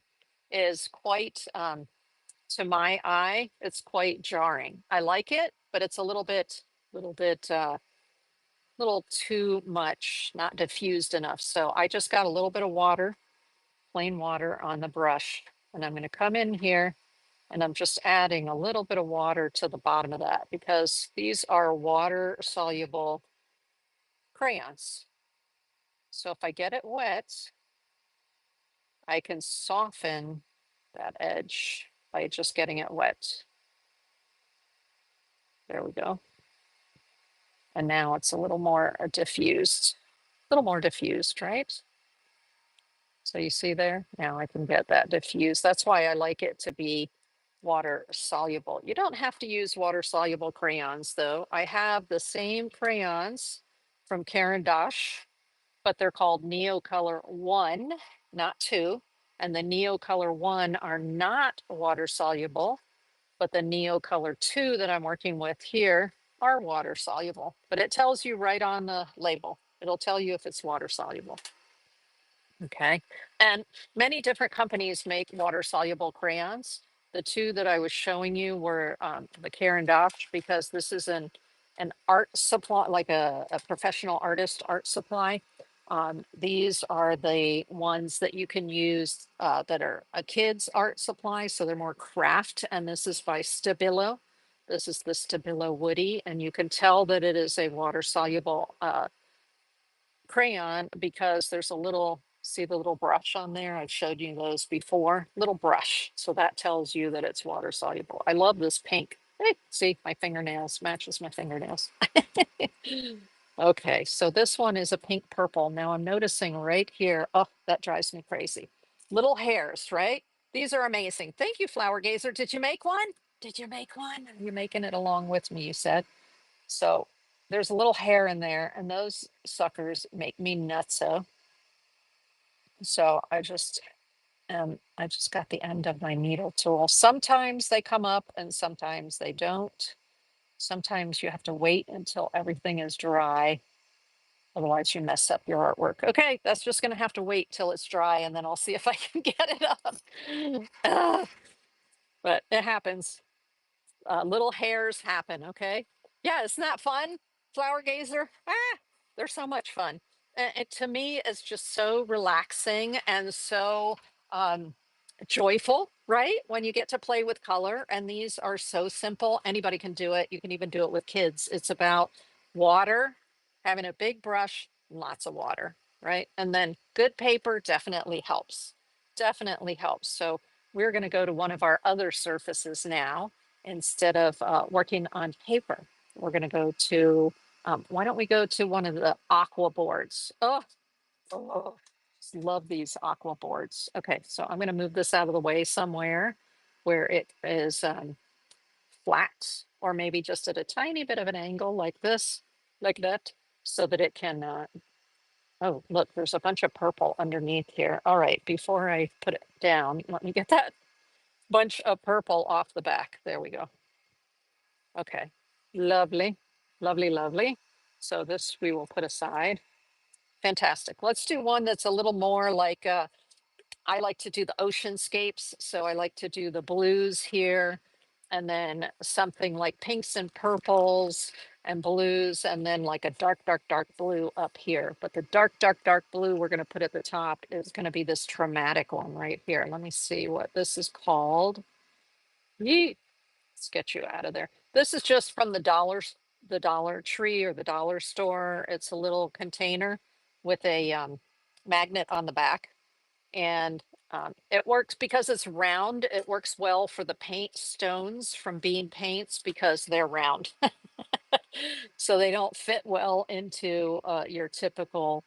is quite, to my eye, it's quite jarring. I like it, but it's a little bit, little too much, not diffused enough. So I just got a little bit of water, plain water on the brush, and I'm going to come in here and I'm just adding a little bit of water to the bottom of that because these are water soluble crayons. So if I get it wet, I can soften that edge by just getting it wet. There we go. And now it's a little more diffused, right? So you see there, now I can get that diffused. That's why I like it to be water soluble. You don't have to use water soluble crayons though. I have the same crayons from Caran d'Ache, but they're called Neocolor 1, not 2. And the Neocolor 1 are not water soluble, but the Neocolor 2 that I'm working with here are water soluble. But it tells you right on the label. It'll tell you if it's water soluble. Okay. And many different companies make water soluble crayons. The two that I was showing you were the Caran d'Ache, because this is an art supply, like a professional artist art supply. These are the ones that you can use that are a kid's art supply. So they're more craft. And this is by Stabilo. This is the Stabilo Woody. And you can tell that it is a water soluble crayon because there's a little, see the little brush on there? I've showed you those before, little brush. So that tells you that it's water soluble. I love this pink. Hey, see my fingernails, matches my fingernails. Okay, so this one is a pink purple. Now I'm noticing right here, oh, that drives me crazy. Little hairs, right? These are amazing. Thank you, Flower Gazer. Did you make one? Did you make one? Are you making it along with me, you said? So there's a little hair in there, and those suckers make me nutso. So I just got the end of my needle tool. Sometimes they come up and sometimes they don't. Sometimes you have to wait until everything is dry. Otherwise you mess up your artwork. Okay, that's just gonna have to wait till it's dry and then I'll see if I can get it up. But it happens. Little hairs happen. Okay. Yeah, isn't that fun? Flower gazer. They're so much fun. And it, to me, it's just so relaxing and so um, joyful, right? When you get to play with color. And these are so simple. Anybody can do it. You can even do it with kids. It's about water, having a big brush, lots of water, right? And then good paper definitely helps. Definitely helps. So we're going to go to one of our other surfaces now instead of working on paper. We're going to go to, why don't we go to one of the aqua boards? Oh, just love these aqua boards. Okay, so I'm going to move this out of the way somewhere where it is flat, or maybe just at a tiny bit of an angle like this, like that, so that it can, oh, look, there's a bunch of purple underneath here. All right, before I put it down, let me get that bunch of purple off the back. There we go. Okay, lovely, lovely, lovely. So this we will put aside. Fantastic. Let's do one that's a little more like, I like to do the oceanscapes. So I like to do the blues here, and then something like pinks and purples and blues, and then like a dark, dark, dark blue up here. But the dark, dark, dark blue we're going to put at the top is going to be this dramatic one right here. Let me see what this is called. Yeet. Let's get you out of there. This is just from the Dollar Tree or the dollar store. It's a little container with a magnet on the back. And it works because it's round. It works well for the paint stones from bean paints because they're round. So they don't fit well into your typical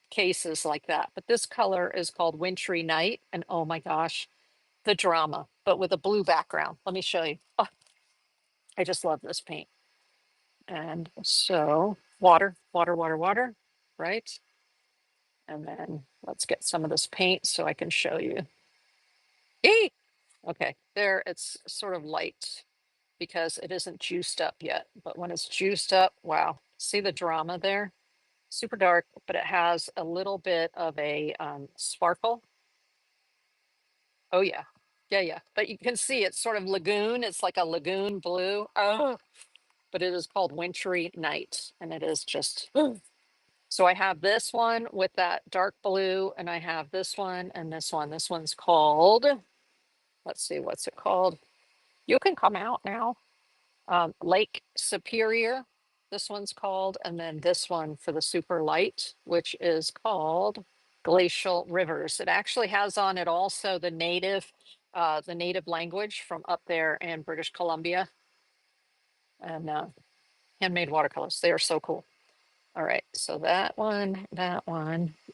cases like that. But this color is called Wintry Night. And oh my gosh, the drama, but with a blue background. Let me show you. Oh, I just love this paint. And so water, water, water, water, right? And then let's get some of this paint so I can show you. Eee! Okay, there it's sort of light because it isn't juiced up yet. But when it's juiced up, wow, see the drama there? Super dark, but it has a little bit of a sparkle. Oh yeah, yeah, yeah. But you can see it's sort of lagoon. It's like a lagoon blue. Oh, but it is called Wintry Night, and it is just. So I have this one with that dark blue, and I have this one and this one. This one's called, let's see, what's it called? You can come out now. Lake Superior, this one's called, and then this one for the super light, which is called Glacial Rivers. It actually has on it also the native language from up there in British Columbia. And Handmade watercolors. They are so cool. All right, so that one,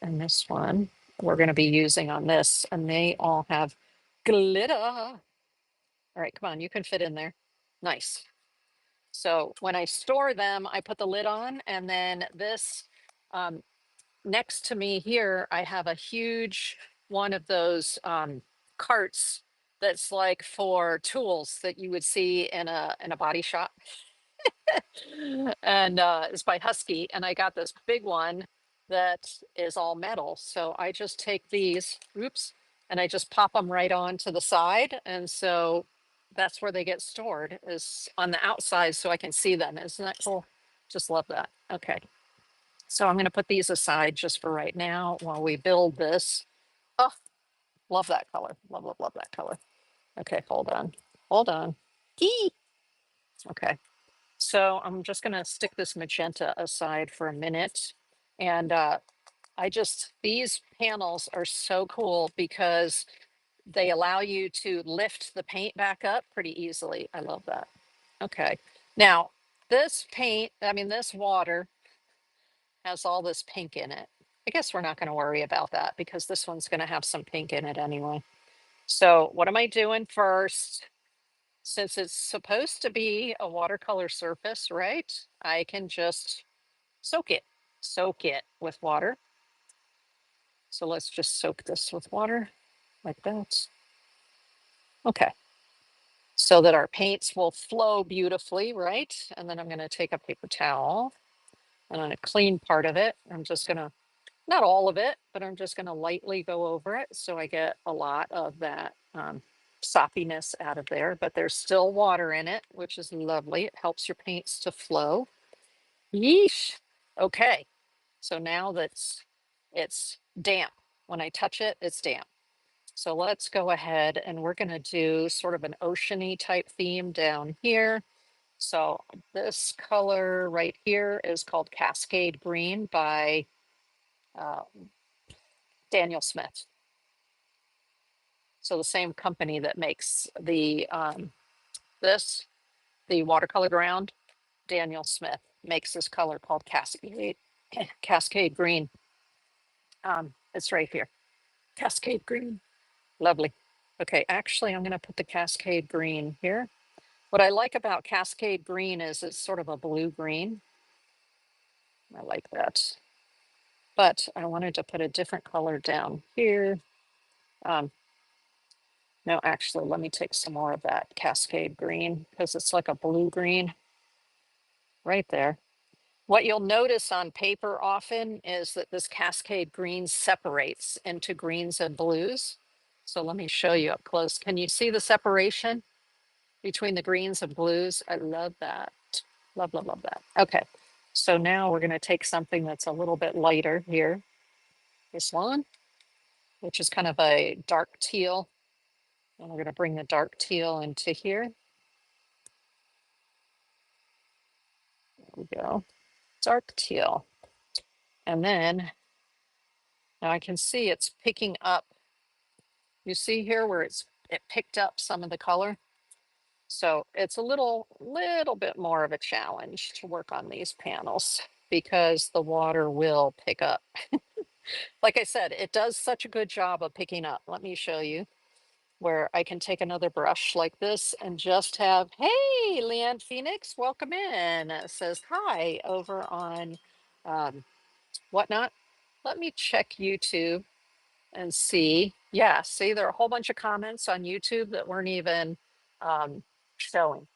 and this one we're going to be using on this, and they all have glitter. All right, come on, you can fit in there. Nice. So when I store them, I put the lid on, and then this um, next to me here, I have a huge one of those carts that's like for tools that you would see in a body shop. And it's by Husky. And I got this big one that is all metal. So I just take these, oops, and I just pop them right on to the side. And so that's where they get stored, is on the outside so I can see them. Isn't that cool? Just love that. Okay. So I'm going to put these aside just for right now while we build this. Oh, love that color. Love, love, love that color. Okay, hold on. Hold on. Eee. Okay. So I'm just going to stick this magenta aside for a minute. And these panels are so cool because they allow you to lift the paint back up pretty easily. I love that. Okay. Now, this paint, I mean, this water has all this pink in it. I guess we're not going to worry about that because this one's going to have some pink in it anyway. So what am I doing first? Since it's supposed to be a watercolor surface, right? I can just soak it with water. So let's just soak this with water like that. Okay. So that our paints will flow beautifully, right? And then I'm going to take a paper towel and on a clean part of it, I'm just going to, not all of it, but I'm just going to lightly go over it so I get a lot of that soppiness out of there. But there's still water in it, which is lovely. It helps your paints to flow. Yeesh. Okay. So now it's damp. When I touch it, it's damp. So let's go ahead and we're going to do sort of an oceany type theme down here. So this color right here is called Cascade Green by uh, Daniel Smith. So the same company that makes the the Watercolor Ground, Daniel Smith makes this color called Cascade Green. It's right here, Cascade Green. Lovely. Okay, actually, I'm going to put the Cascade Green here. What I like about Cascade Green is it's sort of a blue green. I like that. But I wanted to put a different color down here. Um, no, actually, let me take some more of that Cascade Green because it's like a blue green right there. What you'll notice on paper often is that this Cascade Green separates into greens and blues. So let me show you up close. Can you see the separation between the greens and blues? I love that. Love, love, love that. Okay. So now we're going to take something that's a little bit lighter here. This one, which is kind of a dark teal. And we're going to bring the dark teal into here. There we go. Dark teal. And then now I can see it's picking up. You see here where it picked up some of the color. So it's a little bit more of a challenge to work on these panels because the water will pick up. Like I said, it does such a good job of picking up. Let me show you where I can take another brush like this and just have, hey, Leanne Phoenix, welcome in. It says hi over on Whatnot. Let me check YouTube and see. Yeah, see, there are a whole bunch of comments on YouTube that weren't even showing.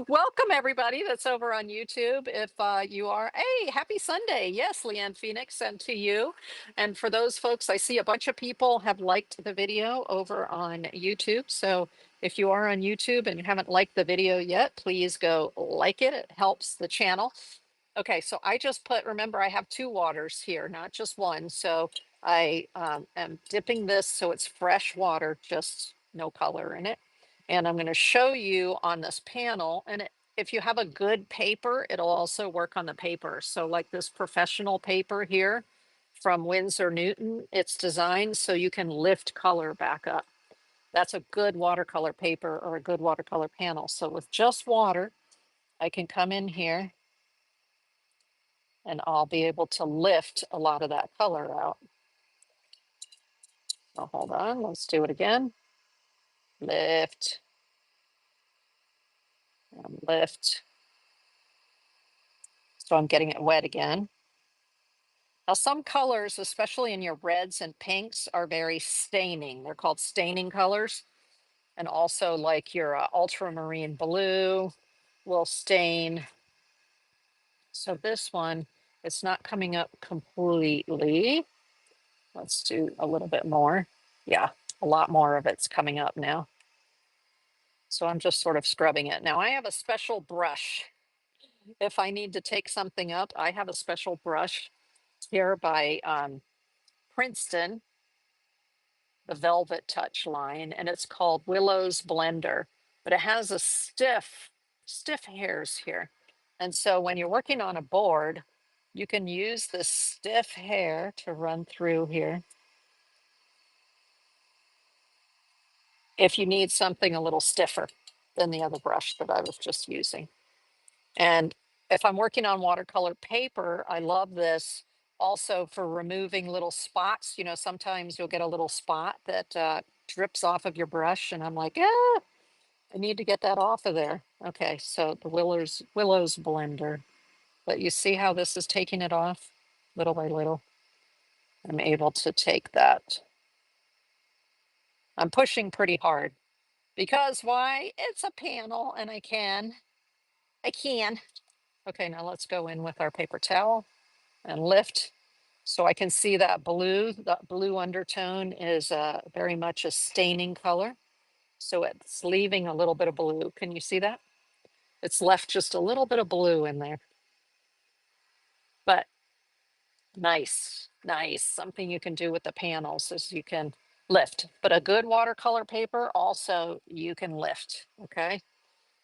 Welcome everybody that's over on YouTube. If you are, hey, happy Sunday. Yes, Leanne Phoenix, and to you. And for those folks, I see a bunch of people have liked the video over on YouTube. So if you are on YouTube and you haven't liked the video yet, please go like it. It helps the channel. Okay, so I just put, remember I have two waters here, not just one. So I am dipping this so it's fresh water, just no color in it. And I'm going to show you on this panel. And if you have a good paper, it'll also work on the paper. So like this professional paper here from Winsor Newton, it's designed so you can lift color back up. That's a good watercolor paper or a good watercolor panel. So with just water, I can come in here and I'll be able to lift a lot of that color out. So hold on, let's do it again. Lift and lift. So I'm getting it wet again. Now some colors, especially in your reds and pinks, are very staining. They're called staining colors. And also like your ultramarine blue will stain. So this one, it's not coming up completely. Let's do a little bit more. Yeah, a lot more of it's coming up now. So I'm just sort of scrubbing it. Now I have a special brush. If I need to take something up, I have a special brush here by Princeton, the Velvet Touch line, and it's called Willow's Blender, but it has a stiff hairs here. And so when you're working on a board, you can use this stiff hair to run through here. If you need something a little stiffer than the other brush that I was just using. And if I'm working on watercolor paper, I love this also for removing little spots. You know, sometimes you'll get a little spot that drips off of your brush, and I'm like, I need to get that off of there. Okay, so the Willow's blender. But you see how this is taking it off little by little? I'm able to take that. I'm pushing pretty hard because why? It's a panel and I can. Okay, now let's go in with our paper towel and lift. So I can see that blue undertone is very much a staining color. So it's leaving a little bit of blue. Can you see that? It's left just a little bit of blue in there. But nice. Something you can do with the panels is you can lift. But a good watercolor paper also you can lift, okay?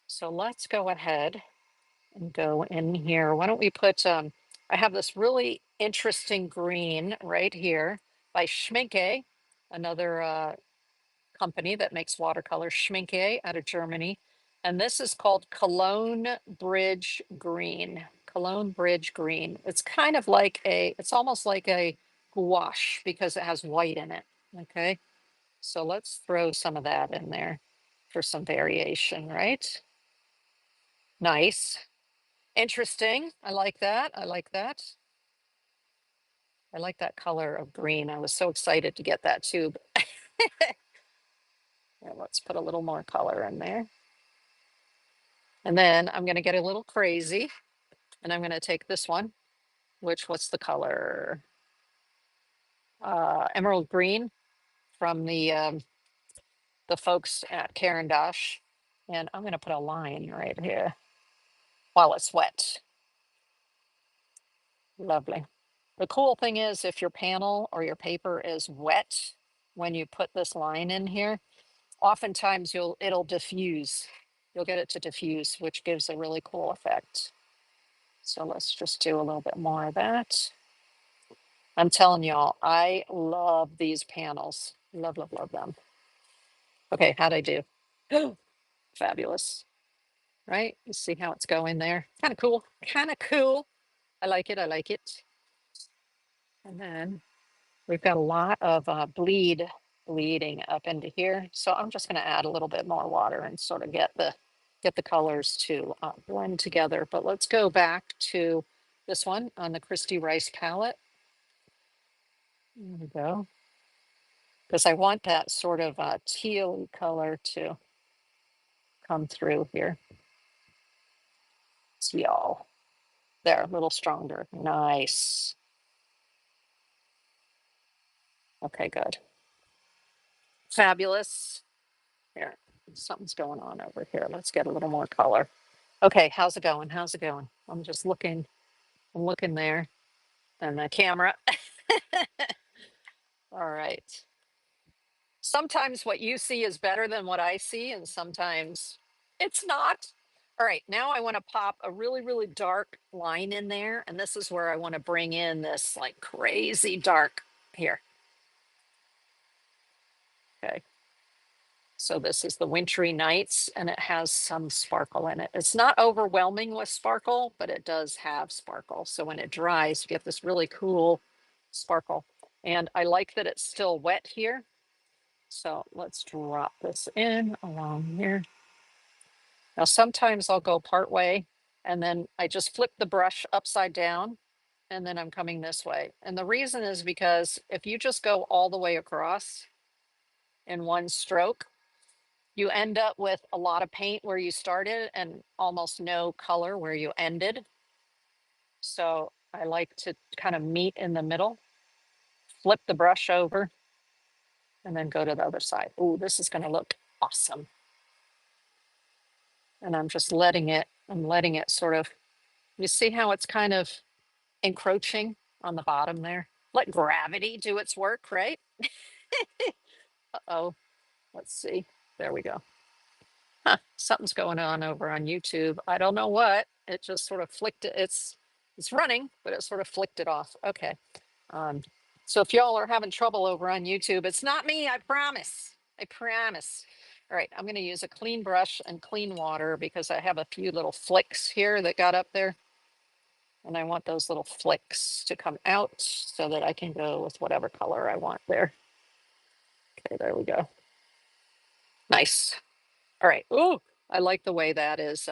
So let's go ahead and go in here. Why don't we put, I have this really interesting green right here by Schminke, another company that makes watercolor, Schminke out of Germany. And this is called Cologne Bridge Green. Cologne Bridge Green. It's kind of like it's almost like a gouache because it has white in it. Okay. So let's throw some of that in there for some variation, right? Nice. Interesting. I like that. I like that. I like that color of green. I was so excited to get that tube. Here, let's put a little more color in there. And then I'm going to get a little crazy and I'm going to take this one, what's the color? Emerald green from the folks at Karen Dosh. And I'm going to put a line right here while it's wet. Lovely. The cool thing is if your panel or your paper is wet, when you put this line in here, oftentimes it'll diffuse. You'll get it to diffuse, which gives a really cool effect. So let's just do a little bit more of that. I'm telling y'all, I love these panels. Love them. Okay, how'd I do? Fabulous, right? You see how it's going there? Kind of cool, kind of cool. I like it, I like it. And then we've got a lot of bleeding up into here. So I'm just gonna add a little bit more water and sort of get the colors to blend together. But let's go back to this one on the Christy Rice palette. There we go. Because I want that sort of teal color to come through here. Teal. There, a little stronger. Nice. Okay, good. Fabulous. Here, something's going on over here. Let's get a little more color. Okay, how's it going? How's it going? I'm looking there and the camera. All right. Sometimes what you see is better than what I see, and sometimes it's not. All right, now I want to pop a really dark line in there, and this is where I want to bring in this like crazy dark here. Okay. So this is the Wintry Nights, and it has some sparkle in it. It's not overwhelming with sparkle, but it does have sparkle. So when it dries, you get this really cool sparkle. And I like that it's still wet here. So let's drop this in along here. Now, sometimes I'll go part way and then I just flip the brush upside down and then I'm coming this way. And the reason is because if you just go all the way across in one stroke, you end up with a lot of paint where you started and almost no color where you ended. So I like to kind of meet in the middle, flip the brush over, and then go to the other side. Ooh, this is going to look awesome. And I'm letting it sort of, you see how it's kind of encroaching on the bottom there? Let gravity do its work, right? Uh-oh, let's see. There we go. Huh, something's going on over on YouTube. I don't know what. It just sort of flicked it. It's running, but it sort of flicked it off. Okay. Um, so if y'all are having trouble over on YouTube, it's not me, I promise. I promise. All right, I'm gonna use a clean brush and clean water because I have a few little flicks here that got up there. And I want those little flicks to come out so that I can go with whatever color I want there. Okay, there we go. Nice. All right. Ooh, I like the way that is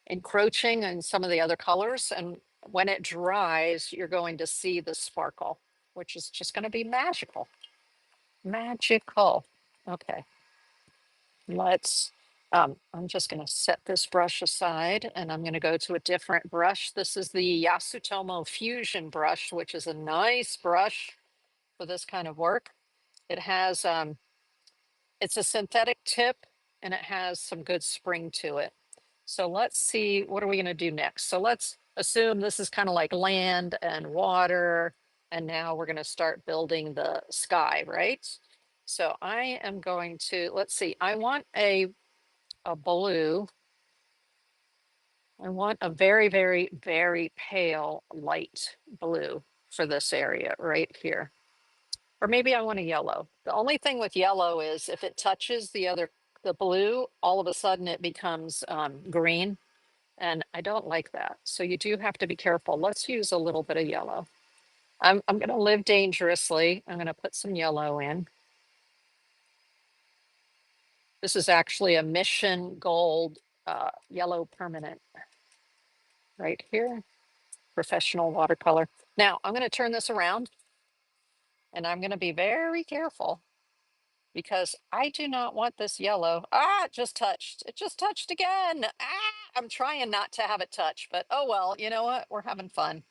encroaching on some of the other colors. And when it dries, you're going to see the sparkle, which is just going to be magical. Magical. Okay. I'm just going to set this brush aside and I'm going to go to a different brush. This is the Yasutomo Fusion brush, which is a nice brush for this kind of work. It has, it's a synthetic tip and it has some good spring to it. So let's see, what are we gonna do next? So let's assume this is kind of like land and water. And now we're gonna start building the sky, right? So I am going to, let's see, I want a blue. I want a very, very, very pale light blue for this area right here. Or maybe I want a yellow. The only thing with yellow is if it touches the blue, all of a sudden it becomes green. And I don't like that. So you do have to be careful. Let's use a little bit of yellow. I'm going to live dangerously. I'm going to put some yellow in. This is actually a Mission Gold yellow permanent right here. Professional watercolor. Now I'm going to turn this around and I'm going to be very careful because I do not want this yellow. Ah, it just touched. It just touched again. Ah, I'm trying not to have it touch, but oh well, you know what? We're having fun.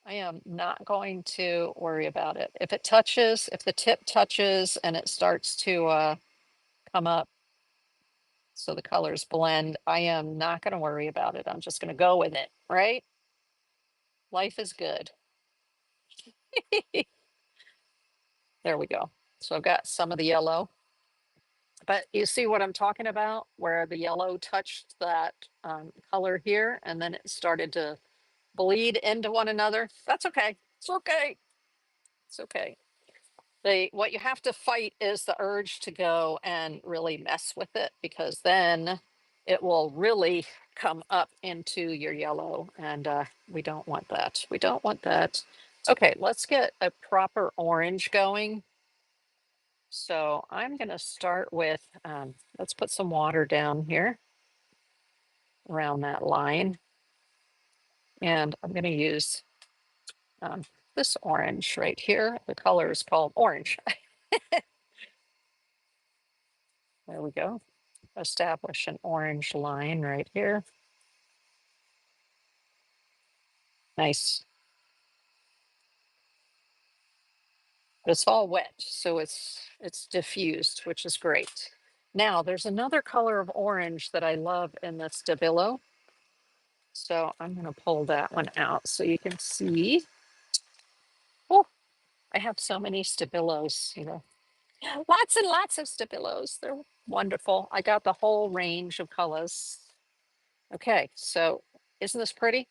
I am not going to worry about it. If it touches, if the tip touches and it starts to come up so the colors blend, I am not going to worry about it. I'm just going to go with it, right? Life is good. There we go. So I've got some of the yellow. But you see what I'm talking about, where the yellow touched that color here, and then it started to bleed into one another. That's okay. It's okay. It's okay. What you have to fight is the urge to go and really mess with it, because then it will really come up into your yellow, and we don't want that. We don't want that. Okay, let's get a proper orange going. So I'm going to start with, let's put some water down here around that line. And I'm going to use um, this orange right here. The color is called orange. There we go. Establish an orange line right here. Nice. It's all wet, so it's diffused, which is great. Now there's another color of orange that I love in the Stabilo. So I'm going to pull that one out so you can see. Oh, I have so many Stabilos, lots and lots of Stabilos. They're wonderful. I got the whole range of colors. Okay, so isn't this pretty?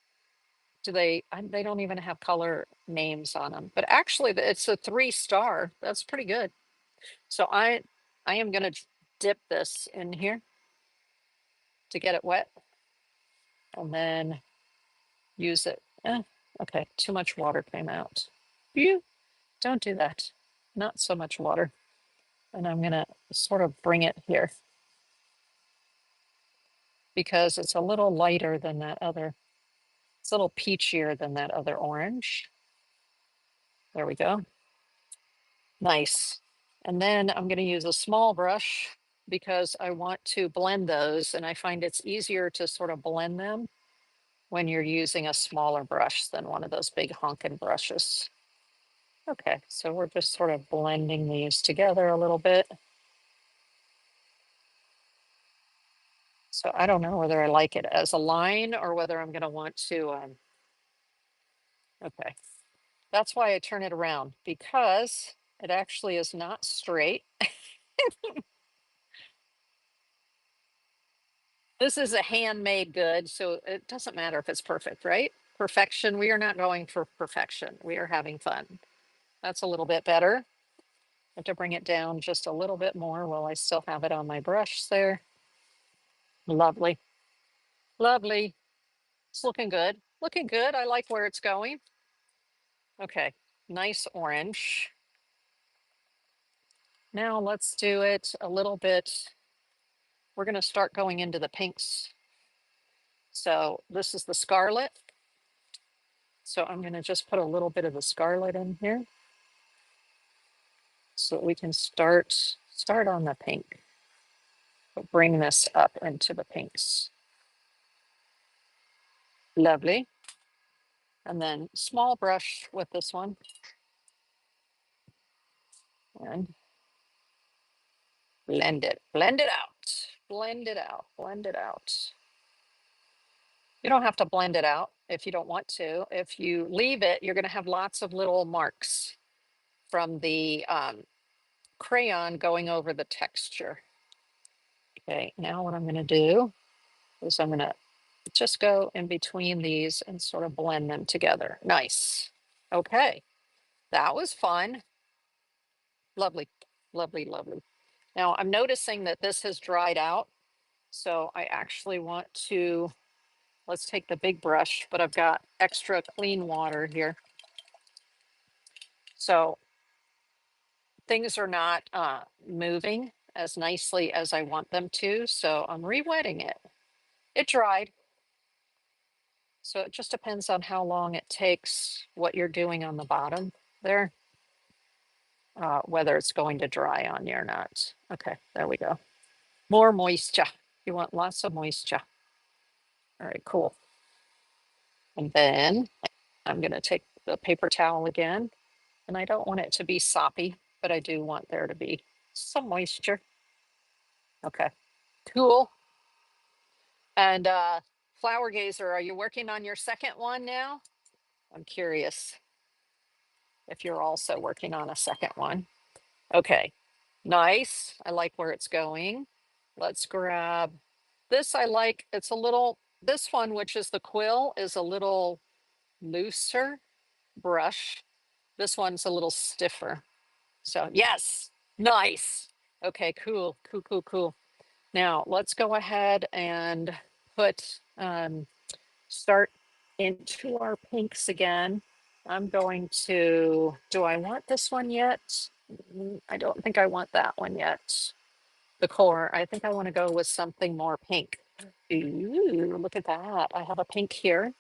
They don't even have color names on them, but actually it's a 3-star. That's pretty good. So I am gonna dip this in here to get it wet and then use it. Okay, too much water came out. You don't do that. Not so much water. And I'm gonna sort of bring it here because it's a little lighter than that other, it's a little peachier than that other orange. There we go. Nice. And then I'm gonna use a small brush because I want to blend those, and I find it's easier to sort of blend them when you're using a smaller brush than one of those big honking brushes. Okay, so we're just sort of blending these together a little bit. So I don't know whether I like it as a line or whether I'm gonna want to, okay. That's why I turn it around, because it actually is not straight. This is a handmade good, so it doesn't matter if it's perfect, right? Perfection, we are not going for perfection. We are having fun. That's a little bit better. I have to bring it down just a little bit more while I still have it on my brush there. Lovely, lovely. It's looking good. Looking good. I like where it's going. Okay, nice orange. Now let's do it a little bit. We're going to start going into the pinks. So this is the scarlet. So I'm going to just put a little bit of the scarlet in here so that we can start on the pink, but bring this up into the pinks. Lovely. And then small brush with this one. And blend it out, blend it out, blend it out. You don't have to blend it out if you don't want to. If you leave it, you're going to have lots of little marks from the crayon going over the texture. Okay, now what I'm going to do is I'm going to just go in between these and sort of blend them together. Nice. Okay, that was fun. Lovely, lovely, lovely. Now I'm noticing that this has dried out. So I actually want to, let's take the big brush, but I've got extra clean water here. So things are not moving as nicely as I want them to. So I'm re-wetting it. It dried. So it just depends on how long it takes, what you're doing on the bottom there, whether it's going to dry on you or not. Okay, there we go. More moisture. You want lots of moisture. All right, cool. And then I'm going to take the paper towel again, and I don't want it to be soppy, but I do want there to be some moisture. Okay, cool. And Flower Gazer, are you working on your second one now? I'm curious if you're also working on a second one. Okay, nice. I like where it's going. Let's grab this. I like, it's a little, this one, which is the quill, is a little looser brush. This one's a little stiffer. So yes, nice. Okay, cool, cool, cool, cool. Now let's go ahead and put, start into our pinks again. I'm going to, do I want this one yet? I don't think I want that one yet. The core, I think I want to go with something more pink. Ooh, look at that. I have a pink here.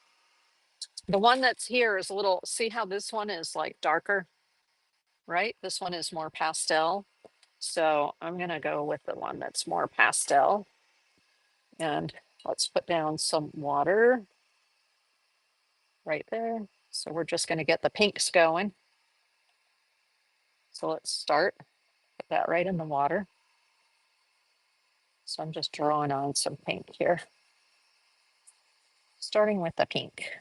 The one that's here is a little, see how this one is like darker, right? This one is more pastel. So I'm going to go with the one that's more pastel. And let's put down some water right there. So we're just going to get the pinks going. So let's start, put that right in the water. So I'm just drawing on some pink here. Starting with the pink.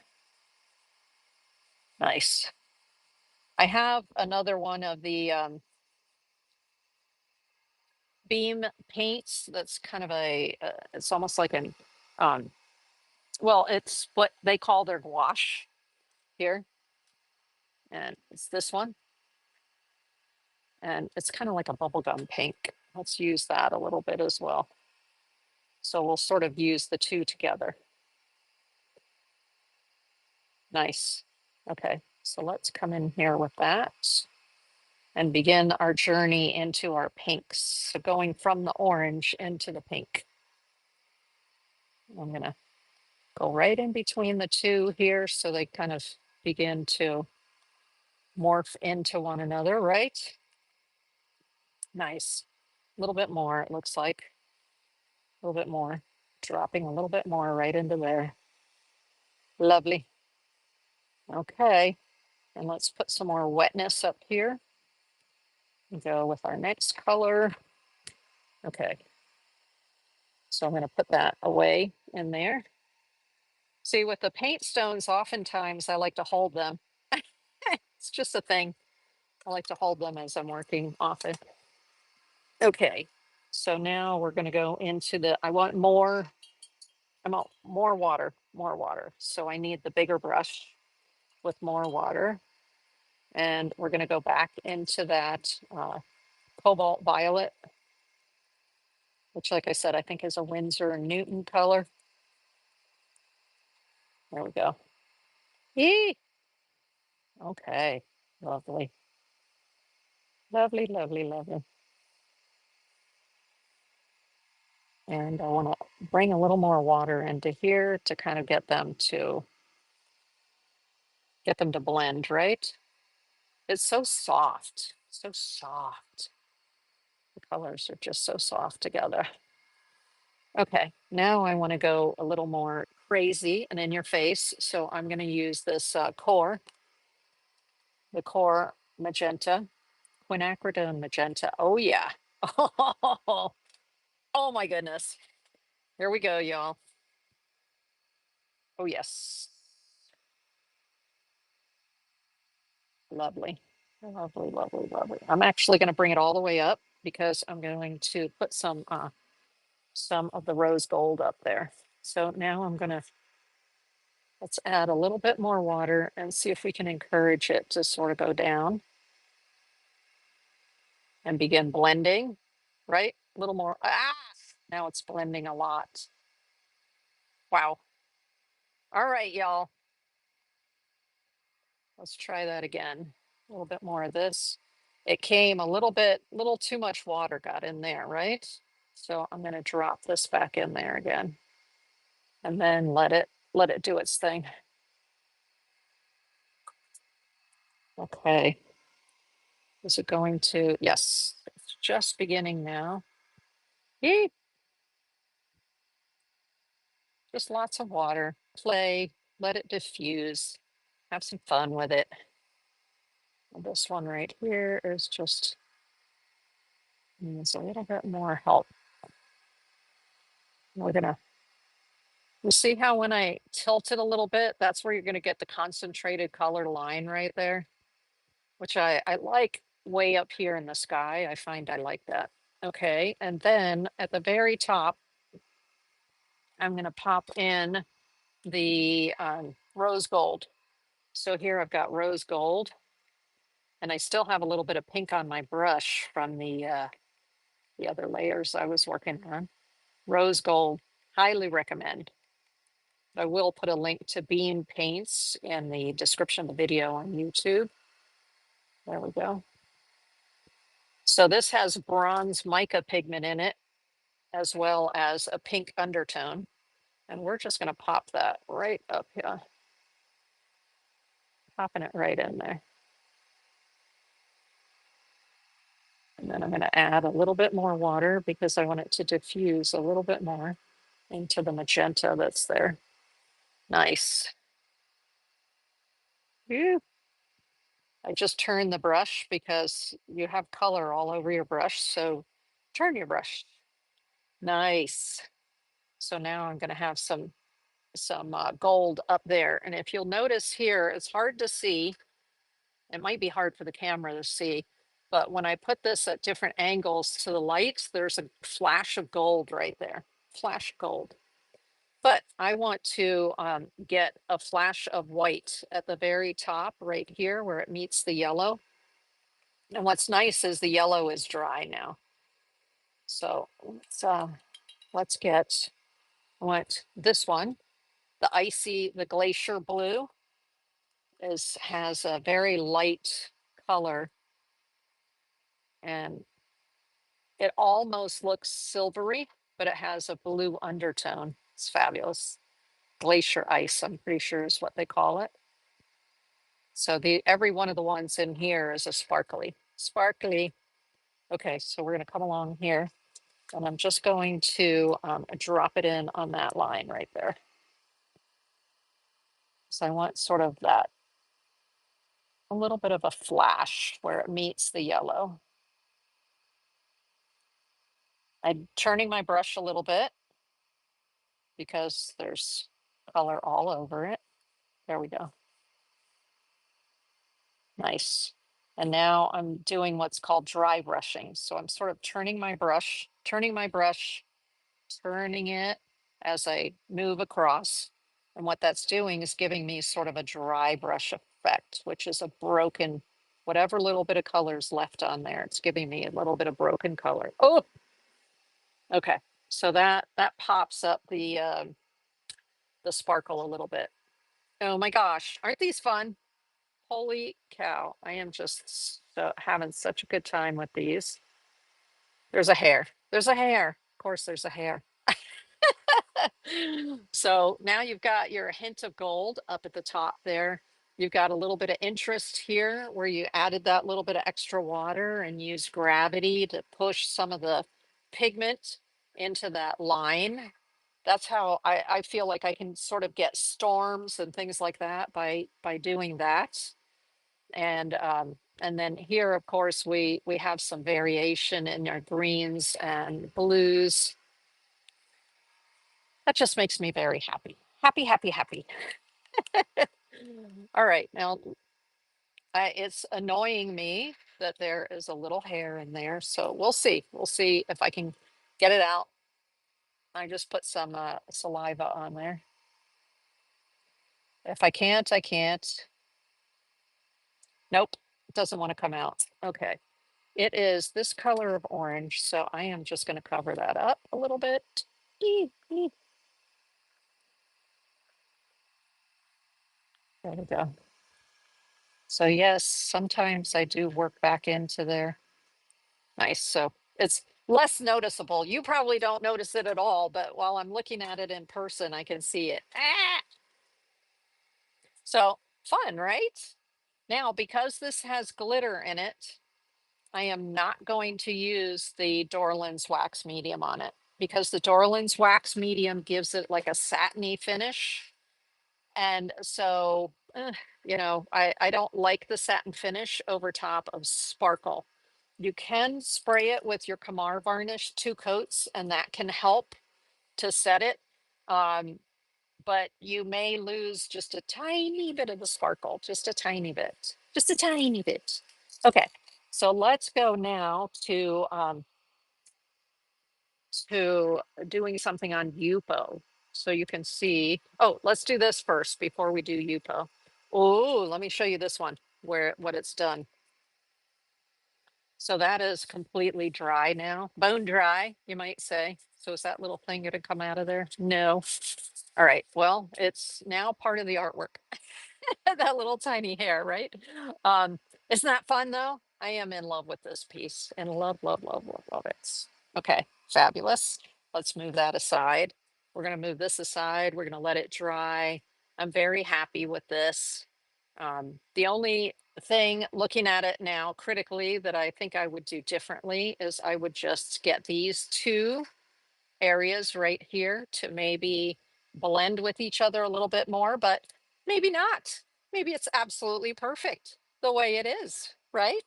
Nice. I have another one of the beam paints that's kind of a, it's almost like an, well, it's what they call their gouache here. And it's this one. And it's kind of like a bubblegum pink. Let's use that a little bit as well. So we'll sort of use the two together. Nice. Okay, so let's come in here with that and begin our journey into our pinks. So going from the orange into the pink. I'm gonna go right in between the two here so they kind of begin to morph into one another, right? Nice. A little bit more, it looks like. A little bit more. Dropping a little bit more right into there. Lovely. Okay. And let's put some more wetness up here. Go with our next color. Okay. So I'm going to put that away in there. See, with the paint stones, oftentimes I like to hold them. It's just a thing. I like to hold them as I'm working often. Okay. So now we're going to go into I want more more water, more water. So I need the bigger brush with more water. And we're going to go back into that cobalt violet, which, like I said, I think is a Winsor and Newton color. There we go. Yee! Okay, lovely. Lovely, lovely, lovely. And I want to bring a little more water into here to kind of get them to blend, right? It's so soft, so soft. The colors are just so soft together. Okay, now I want to go a little more crazy and in your face. So I'm going to use this the core magenta, quinacridone magenta. Oh yeah. Oh my goodness. Here we go, y'all. Oh yes. Lovely. Lovely, lovely, lovely. I'm actually going to bring it all the way up because I'm going to put some of the rose gold up there. So now let's add a little bit more water and see if we can encourage it to sort of go down and begin blending, right? A little more. Ah, now it's blending a lot. Wow. All right, y'all. Let's try that again. A little bit more of this. It came a little too much water got in there, right? So I'm going to drop this back in there again and then let it do its thing. Okay. Is it going to? Yes, it's just beginning now. Yee. Just lots of water. Play, let it diffuse, have some fun with it. And this one right here is just needs a little bit more help. We're gonna, you see how when I tilt it a little bit, that's where you're gonna get the concentrated color line right there, which I like way up here in the sky. I find I like that. Okay, and then at the very top, I'm gonna pop in the rose gold. So here I've got rose gold, and I still have a little bit of pink on my brush from the other layers I was working on. Rose gold, highly recommend. I will put a link to Bean Paints in the description of the video on YouTube. There we go. So this has bronze mica pigment in it, as well as a pink undertone. And we're just going to pop that right up here, popping it right in there. And then I'm going to add a little bit more water because I want it to diffuse a little bit more into the magenta that's there. Nice. Phew. I just turned the brush because you have color all over your brush. So turn your brush. Nice. So now I'm going to have some gold up there. And if you'll notice here, it's hard to see. It might be hard for the camera to see, but when I put this at different angles to the light, there's a flash of gold right there. Flash gold. But I want to get a flash of white at the very top right here where it meets the yellow. And what's nice is the yellow is dry now. So let's get, I want this one, the glacier blue has a very light color, and it almost looks silvery, but it has a blue undertone. It's fabulous. Glacier ice, I'm pretty sure is what they call it. So every one of the ones in here is a sparkly. Okay, so we're gonna come along here, and I'm just going to drop it in on that line right there. So I want sort of that, a little bit of a flash where it meets the yellow. I'm turning my brush a little bit because there's color all over it. There we go. Nice. And now I'm doing what's called dry brushing. So I'm sort of turning my brush, turning it as I move across. And what that's doing is giving me sort of a dry brush effect, which is a broken, whatever little bit of color is left on there, it's giving me a little bit of broken color. Oh, okay. So that pops up the sparkle a little bit. Oh my gosh, aren't these fun? Holy cow, I am just having such a good time with these. There's a hair. There's a hair. Of course, there's a hair. So now you've got your hint of gold up at the top there. You've got a little bit of interest here where you added that little bit of extra water and used gravity to push some of the pigment into that line. That's how I feel like I can sort of get storms and things like that by doing that. And then here, of course, we have some variation in our greens and blues. That just makes me very happy. Happy, happy, happy. All right, now it's annoying me that there is a little hair in there, so we'll see. We'll see if I can get it out. I just put some saliva on there. If I can't, I can't. Nope, it doesn't want to come out. Okay. It is this color of orange, so I am just going to cover that up a little bit. Eee, eee. There we go. So yes, sometimes I do work back into there. Nice. So it's less noticeable. You probably don't notice it at all, but while I'm looking at it in person, I can see it. Ah! So fun, right? Now, because this has glitter in it, I am not going to use the Dorland's wax medium on it because the Dorland's wax medium gives it like a satiny finish. And so, I don't like the satin finish over top of sparkle. You can spray it with your Kamar varnish, 2 coats, and that can help to set it. Um, but you may lose just a tiny bit of the sparkle, just a tiny bit, just a tiny bit. Okay, so let's go now to doing something on Yupo. So you can see, oh, let's do this first before we do Yupo. Oh, let me show you this one where what it's done. So that is completely dry now, bone dry, you might say. So is that little thing gonna come out of there? No. All right, well, it's now part of the artwork. That little tiny hair, right? Um, isn't that fun though? I am in love with this piece and love, love, love, love, love it. Okay, fabulous. Let's move that aside. We're gonna move this aside. We're gonna let it dry. I'm very happy with this. The only thing looking at it now critically that I think I would do differently is I would just get these two areas right here to maybe blend with each other a little bit more, but maybe not. Maybe it's absolutely perfect the way it is, right?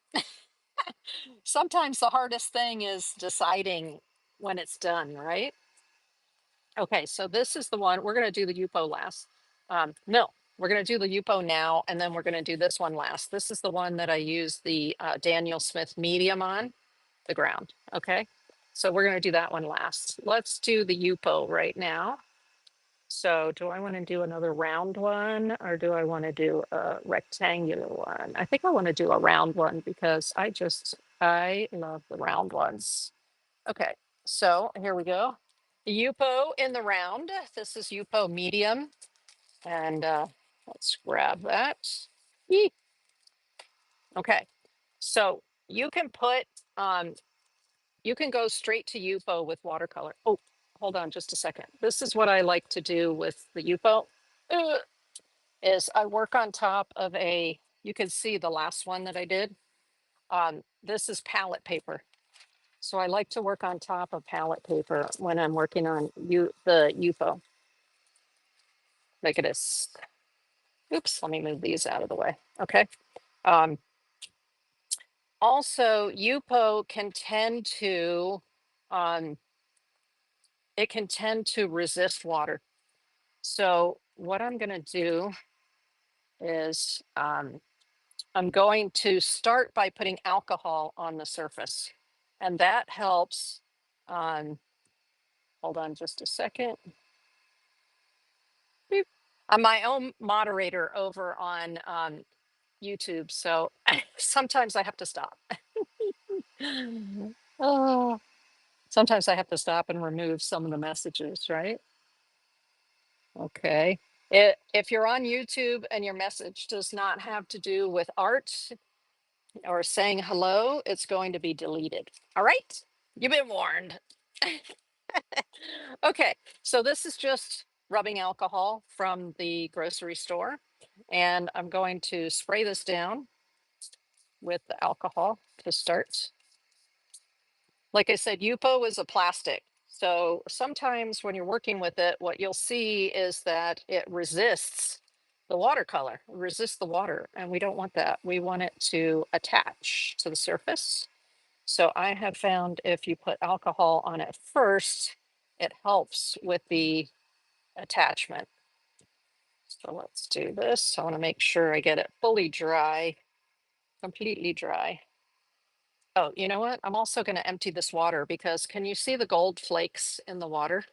Sometimes the hardest thing is deciding when it's done, right? Okay, so this is the one, we're gonna do the Yupo last. No, we're gonna do the Yupo now, and then we're gonna do this one last. This is the one that I use the Daniel Smith medium on, the ground, okay? So we're gonna do that one last. Let's do the Yupo right now. So do I wanna do another round one, or do I wanna do a rectangular one? I think I wanna do a round one because I love the round ones. Okay, So here we go. Yupo in the round. This is Yupo medium. And let's grab that. Yee. Okay. So you can put, um, you can go straight to Yupo with watercolor. Oh, hold on just a second. This is what I like to do with the Yupo. Is I work on top of a, you can see the last one that I did. This is palette paper. So I like to work on top of palette paper when I'm working on the Yupo. Look at this. Oops, let me move these out of the way. Okay. Um, also, Yupo can tend to, um, it can tend to resist water. So what I'm going to do is I'm going to start by putting alcohol on the surface. And that helps. Um, hold on just a second. Beep. I'm my own moderator over on YouTube. So sometimes I have to stop. Oh, sometimes I have to stop and remove some of the messages, right? Okay. If you're on YouTube and your message does not have to do with art or saying hello, it's going to be deleted. All right. You've been warned. Okay. So this is just rubbing alcohol from the grocery store. And I'm going to spray this down with the alcohol to start. Like I said, Yupo is a plastic. So sometimes when you're working with it, what you'll see is that it resists the watercolor, resists the water, and we don't want that. We want it to attach to the surface. So I have found if you put alcohol on it first, it helps with the attachment. So let's do this. I want to make sure I get it fully dry, completely dry. Oh, you know what? I'm also going to empty this water because can you see the gold flakes in the water?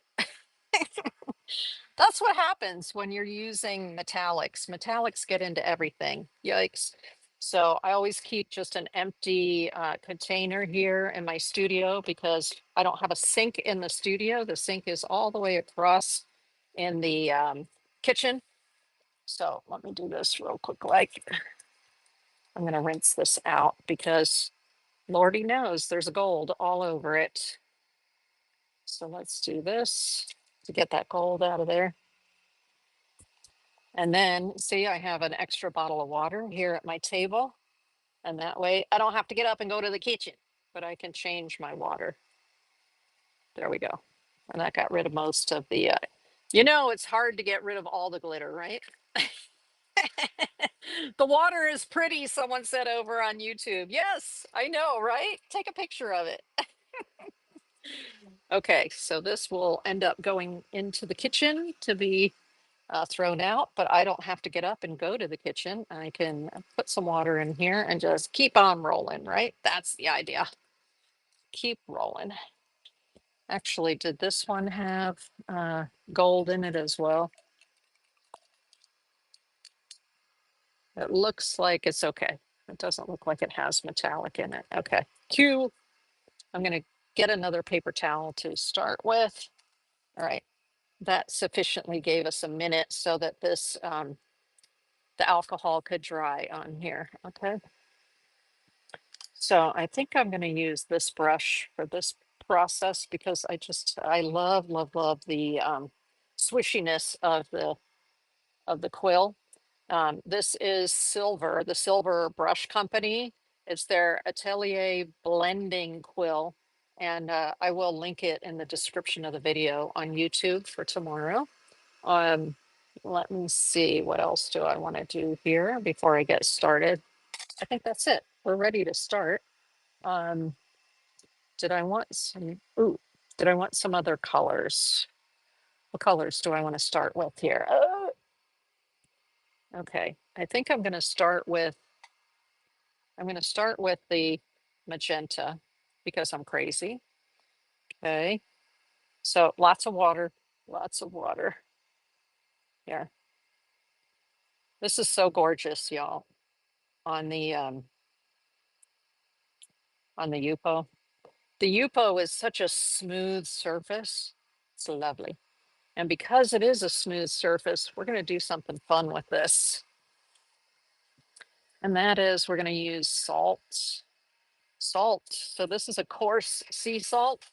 That's what happens when you're using metallics. Metallics get into everything. Yikes. So I always keep just an empty container here in my studio because I don't have a sink in the studio. The sink is all the way across in the kitchen. So let me do this real quick. Like I'm going to rinse this out because Lordy knows there's gold all over it. So let's do this to get that gold out of there. And then see, I have an extra bottle of water here at my table. And that way I don't have to get up and go to the kitchen, but I can change my water. There we go. And that got rid of most of the, it's hard to get rid of all the glitter, right? The water is pretty, someone said over on YouTube. Yes, I know, right? Take a picture of it. Okay, so this will end up going into the kitchen to be thrown out, but I don't have to get up and go to the kitchen. I can put some water in here and just keep on rolling, right? That's the idea. Keep rolling. Actually, did this one have gold in it as well? It looks like it's okay. It doesn't look like it has metallic in it. Okay, Q. I'm going to get another paper towel to start with. All right, that sufficiently gave us a minute so that this, the alcohol could dry on here. Okay. So I think I'm going to use this brush for this process because I love, love, love the swishiness of the quill. This is Silver, the Silver Brush Company. It's their Atelier Blending Quill. And I will link it in the description of the video on YouTube for tomorrow. Um, Let me see, what else do I want to do here before I get started? I think that's it. We're ready to start. Um, did I want some, ooh, did I want some other colors? What colors do I want to start with here? Okay, I think I'm going to start with the magenta because I'm crazy. Okay, so lots of water, lots of water. Yeah, this is so gorgeous, y'all, on the Yupo. The Yupo is such a smooth surface. It's lovely. And because it is a smooth surface, we're going to do something fun with this. And that is we're going to use salt. Salt. So this is a coarse sea salt.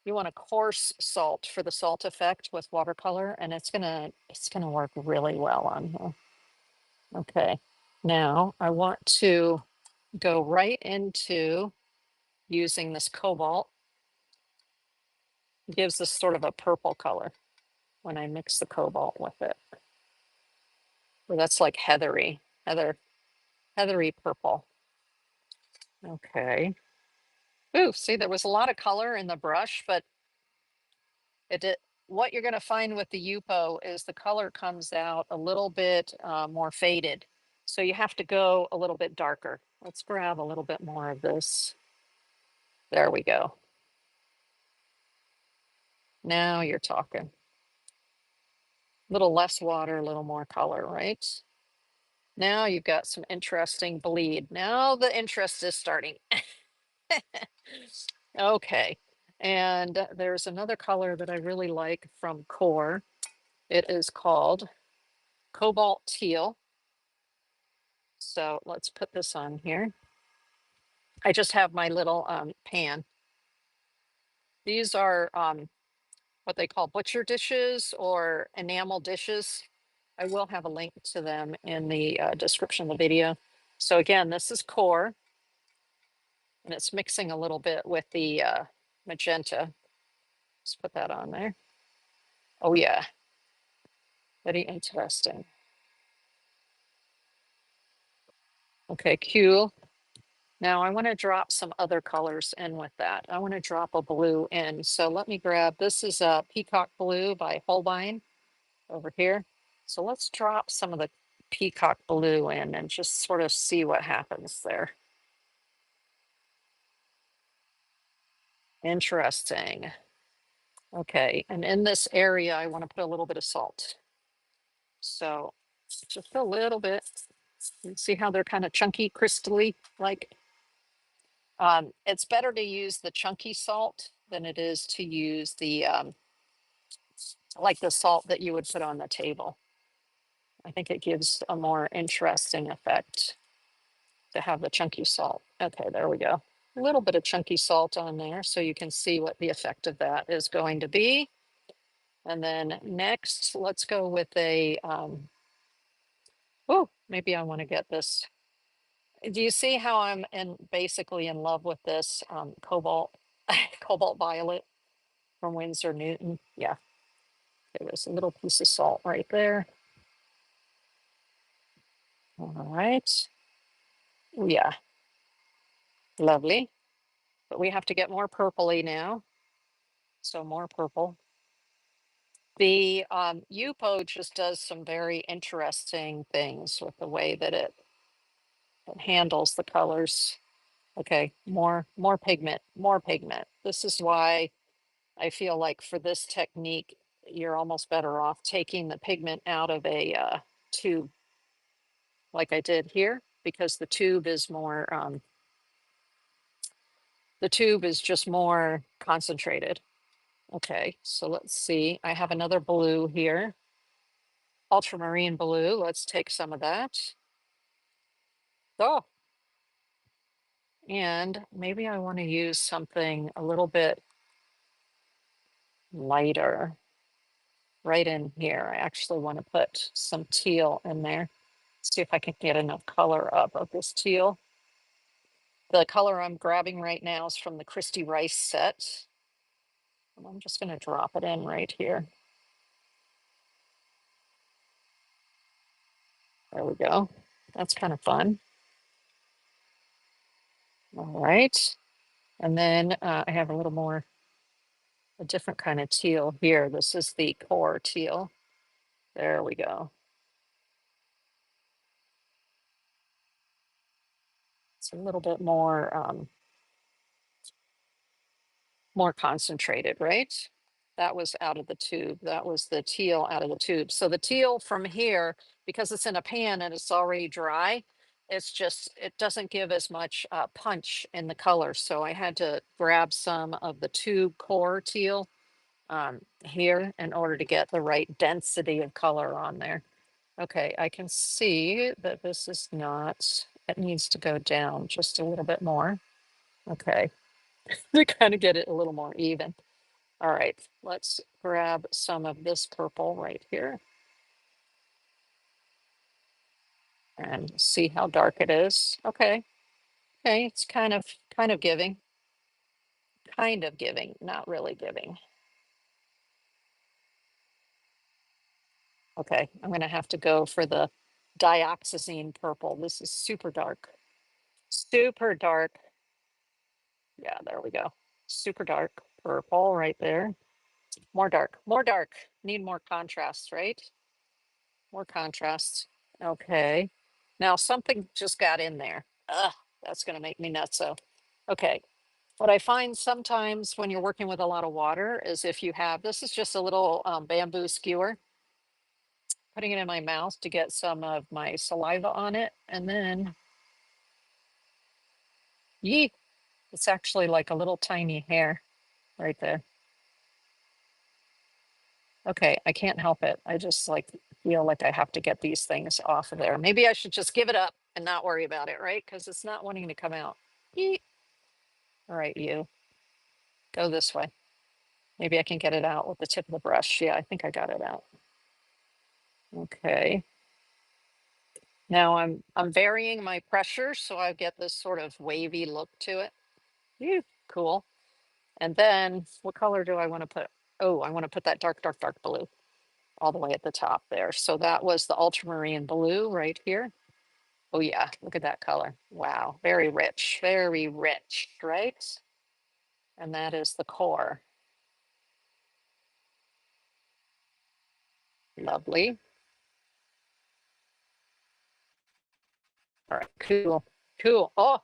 You want a coarse salt for the salt effect with watercolor, and it's gonna work really well on here. Okay. Now I want to go right into using this cobalt. It gives this sort of a purple color when I mix the cobalt with it. So that's like heathery purple. Okay. Ooh, see, there was a lot of color in the brush, but it did. What you're going to find with the Yupo is the color comes out a little bit more faded. So you have to go a little bit darker. Let's grab a little bit more of this. There we go. Now you're talking. A little less water, a little more color, right? Now you've got some interesting bleed. Now the interest is starting. Okay. And there's another color that I really like from Core. It is called Cobalt Teal. So let's put this on here. I just have my little pan. These are what they call butcher dishes or enamel dishes. I will have a link to them in the description of the video. So again, this is Core, and it's mixing a little bit with the magenta. Let's put that on there. Oh yeah, very interesting. Okay, cool. Now I want to drop some other colors in with that. I want to drop a blue in. So let me grab, this is a Peacock Blue by Holbein over here. So let's drop some of the peacock blue in and just sort of see what happens there. Interesting. Okay, and in this area, I want to put a little bit of salt. So just a little bit. You see how they're kind of chunky, crystally like? It's better to use the chunky salt than it is to use the like the salt that you would put on the table. I think it gives a more interesting effect to have the chunky salt. Okay, there we go. A little bit of chunky salt on there so you can see what the effect of that is going to be. And then next, let's go with a, oh, maybe I want to get this. Do you see how I'm basically in love with this cobalt, cobalt violet from Winsor Newton? Yeah, there's a little piece of salt right there. All right. Yeah, lovely. But we have to get more purpley now. So more purple. The Yupo just does some very interesting things with the way that it handles the colors. Okay, more pigment, more pigment. This is why I feel like for this technique, you're almost better off taking the pigment out of a tube like I did here, because the tube is more, the tube is just more concentrated. Okay, so let's see. I have another blue here, ultramarine blue. Let's take some of that. Oh, and maybe I want to use something a little bit lighter right in here. I actually want to put some teal in there. See if I can get enough color up of this teal. The color I'm grabbing right now is from the Christy Rice set. And I'm just going to drop it in right here. There we go. That's kind of fun. All right. And then I have a little more, a different kind of teal here. This is the core teal. There we go. It's a little bit more concentrated, right? That was out of the tube. That was the teal out of the tube. So the teal from here, because it's in a pan and it's already dry, it's just, it doesn't give as much punch in the color. So I had to grab some of the tube core teal here in order to get the right density of color on there. Okay, I can see that this is not, it needs to go down just a little bit more. Okay, to kind of get it a little more even. All right, let's grab some of this purple right here and see how dark it is. Okay, okay, it's kind of giving, not really giving. Okay, I'm gonna have to go for the dioxazine purple. This is super dark, super dark. Yeah, there we go. Super dark purple right there. More dark, more dark. Need more contrast, right? More contrast. Okay. Now something just got in there. Ugh, that's gonna make me nuts. So, okay. What I find sometimes when you're working with a lot of water is if you have, this is just a little bamboo skewer, putting it in my mouth to get some of my saliva on it. And then, yee, it's actually like a little tiny hair right there. Okay, I can't help it. I just like feel like I have to get these things off of there. Maybe I should just give it up and not worry about it, right? Because it's not wanting to come out. Yeet. All right, you go this way. Maybe I can get it out with the tip of the brush. Yeah, I think I got it out. Okay. Now I'm varying my pressure so I get this sort of wavy look to it. Ew, cool. And then what color do I want to put? Oh, I want to put that dark, dark, dark blue all the way at the top there. So that was the ultramarine blue right here. Oh yeah, look at that color. Wow, very rich, right? And that is the core. Lovely. All right, cool, cool. Oh,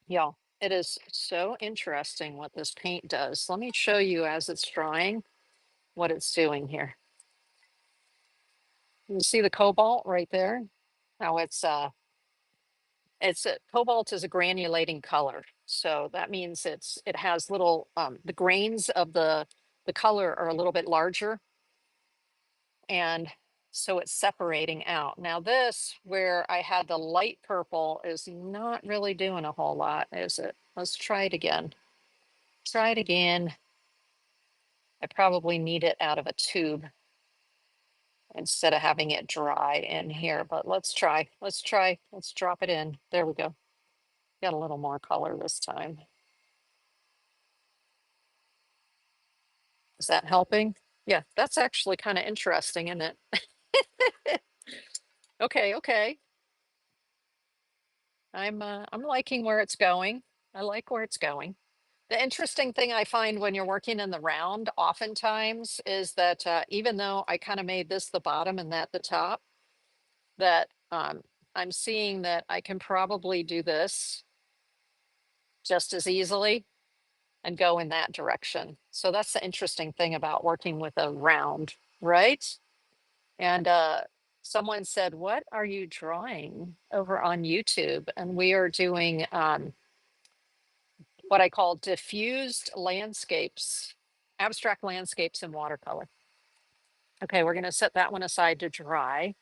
y'all, it is so interesting what this paint does. Let me show you as it's drying what it's doing here. You see the cobalt right there? How cobalt is a granulating color. So that means it has little the grains of the color are a little bit larger, and so it's separating out. Now this, where I had the light purple, is not really doing a whole lot, is it? Let's try it again. Try it again. I probably need it out of a tube instead of having it dry in here, but let's try. Let's drop it in. There we go. Got a little more color this time. Is that helping? Yeah, that's actually kind of interesting, isn't it? Okay, okay. I'm liking where it's going. I like where it's going. The interesting thing I find when you're working in the round, oftentimes, is that even though I kind of made this the bottom and that the top, that I'm seeing that I can probably do this just as easily and go in that direction. So that's the interesting thing about working with a round, right? And someone said, "What are you drawing over on YouTube?" And we are doing what I call diffused landscapes, abstract landscapes in watercolor. Okay, we're going to set that one aside to dry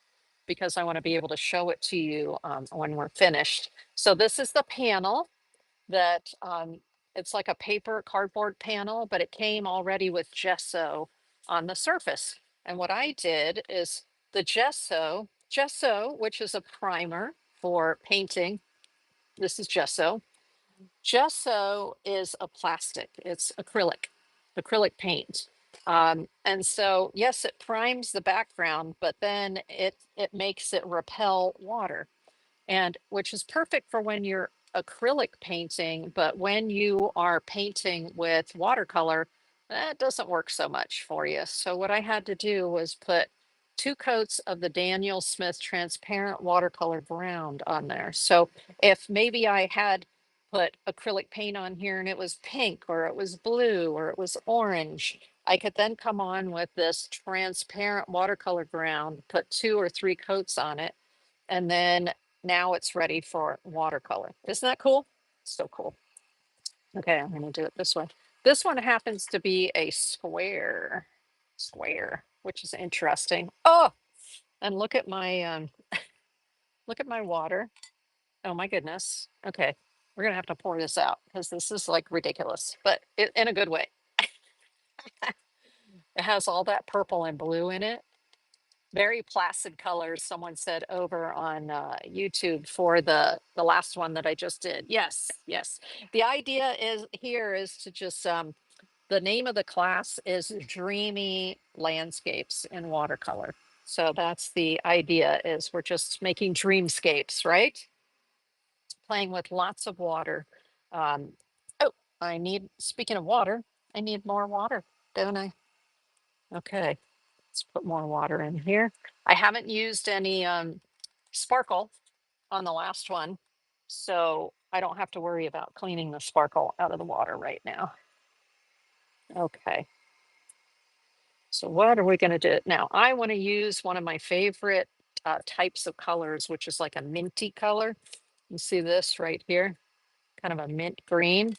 because I want to be able to show it to you when we're finished. So this is the panel that it's like a paper cardboard panel, but it came already with gesso on the surface. And what I did is the gesso, which is a primer for painting. This is gesso. Gesso is a plastic, it's acrylic paint. And so, yes, it primes the background, but then it makes it repel water, and which is perfect for when you're acrylic painting, but when you are painting with watercolor, that doesn't work so much for you. So what I had to do was put 2 coats of the Daniel Smith transparent watercolor ground on there. So if maybe I had put acrylic paint on here and it was pink or it was blue or it was orange, I could then come on with this transparent watercolor ground, put 2 or 3 coats on it, and then now it's ready for watercolor. Isn't that cool? So cool. Okay, I'm gonna do it this way. This one happens to be a square, which is interesting. Oh, and look at my water. Oh my goodness. Okay, we're gonna have to pour this out because this is like ridiculous, but in a good way. It has all that purple and blue in it. Very placid colors. Someone said over on YouTube for the last one that I just did. Yes, yes. The idea is to just the name of the class is Dreamy Landscapes in Watercolor. So that's the idea is we're just making dreamscapes, right? Playing with lots of water. Um, oh, speaking of water, I need more water, don't I? Okay, let's put more water in here. I haven't used any sparkle on the last one, so I don't have to worry about cleaning the sparkle out of the water right now. Okay. So what are we going to do? Now, I want to use one of my favorite types of colors, which is like a minty color. You see this right here, kind of a mint green.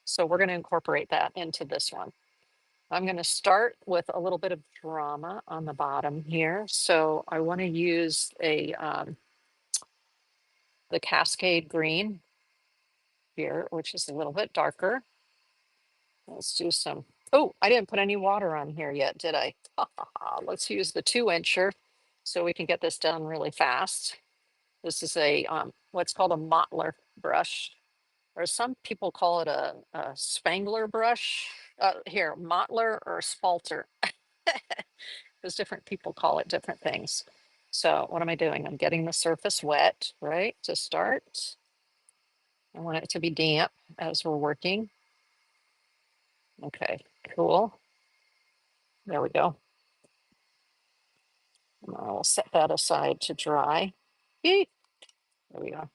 So we're going to incorporate that into this one. I'm going to start with a little bit of drama on the bottom here. So I want to use the Cascade green here, which is a little bit darker. Let's do some, oh, I didn't put any water on here yet, did I? Let's use the 2-incher so we can get this done really fast. This is a what's called a mottler brush, or some people call it a spangler brush. Here, mottler or spalter, because different people call it different things. So what am I doing? I'm getting the surface wet, right, to start. I want it to be damp as we're working. Okay, cool. There we go. I'll set that aside to dry. Yee. There we go.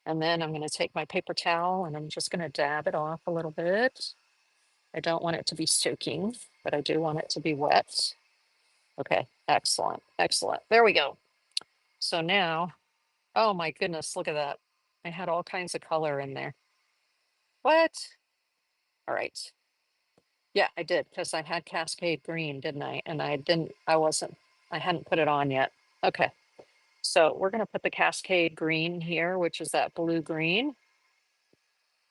And then I'm going to take my paper towel and I'm just going to dab it off a little bit. I don't want it to be soaking, but I do want it to be wet. Okay, excellent, excellent. There we go. So now, oh my goodness, look at that. I had all kinds of color in there. What? All right. Yeah, I did because I had Cascade green, didn't I? And I hadn't put it on yet. Okay. So we're going to put the Cascade green here, which is that blue green.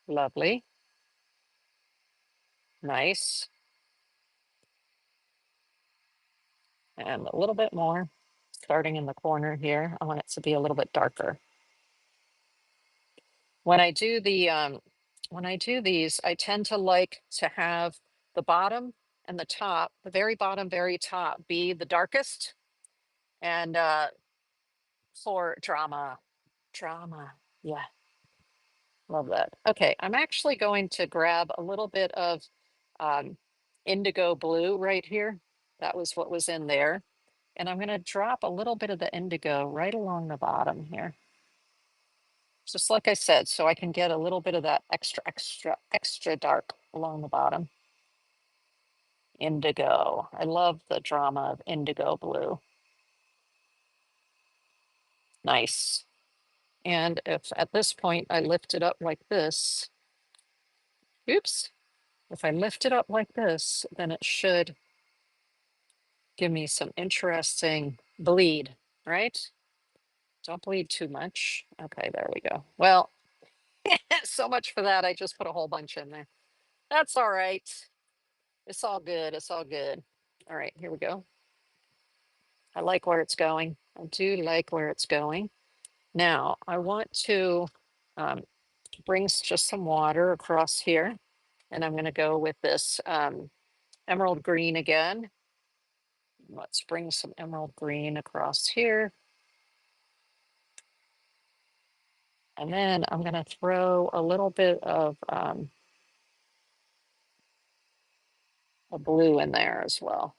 Lovely. Nice. And a little bit more, starting in the corner here. I want it to be a little bit darker. When I do these, I tend to like to have the bottom and the top, the very bottom, very top, be the darkest. And for drama. Yeah, love that. Okay, I'm actually going to grab a little bit of um, indigo blue right here. That was what was in there. And I'm going to drop a little bit of the indigo right along the bottom here. Just like I said, so I can get a little bit of that extra dark along the bottom. Indigo. I love the drama of indigo blue. Nice. And if at this point I lift it up like this, oops, if I lift it up like this, then it should give me some interesting bleed, right? Don't bleed too much. Okay, there we go. Well, so much for that. I just put a whole bunch in there. That's all right. It's all good. It's all good. All right, here we go. I like where it's going. I do like where it's going. Now, I want to um, bring just some water across here. And I'm going to go with this emerald green again. Let's bring some emerald green across here. And then I'm going to throw a little bit of a blue in there as well.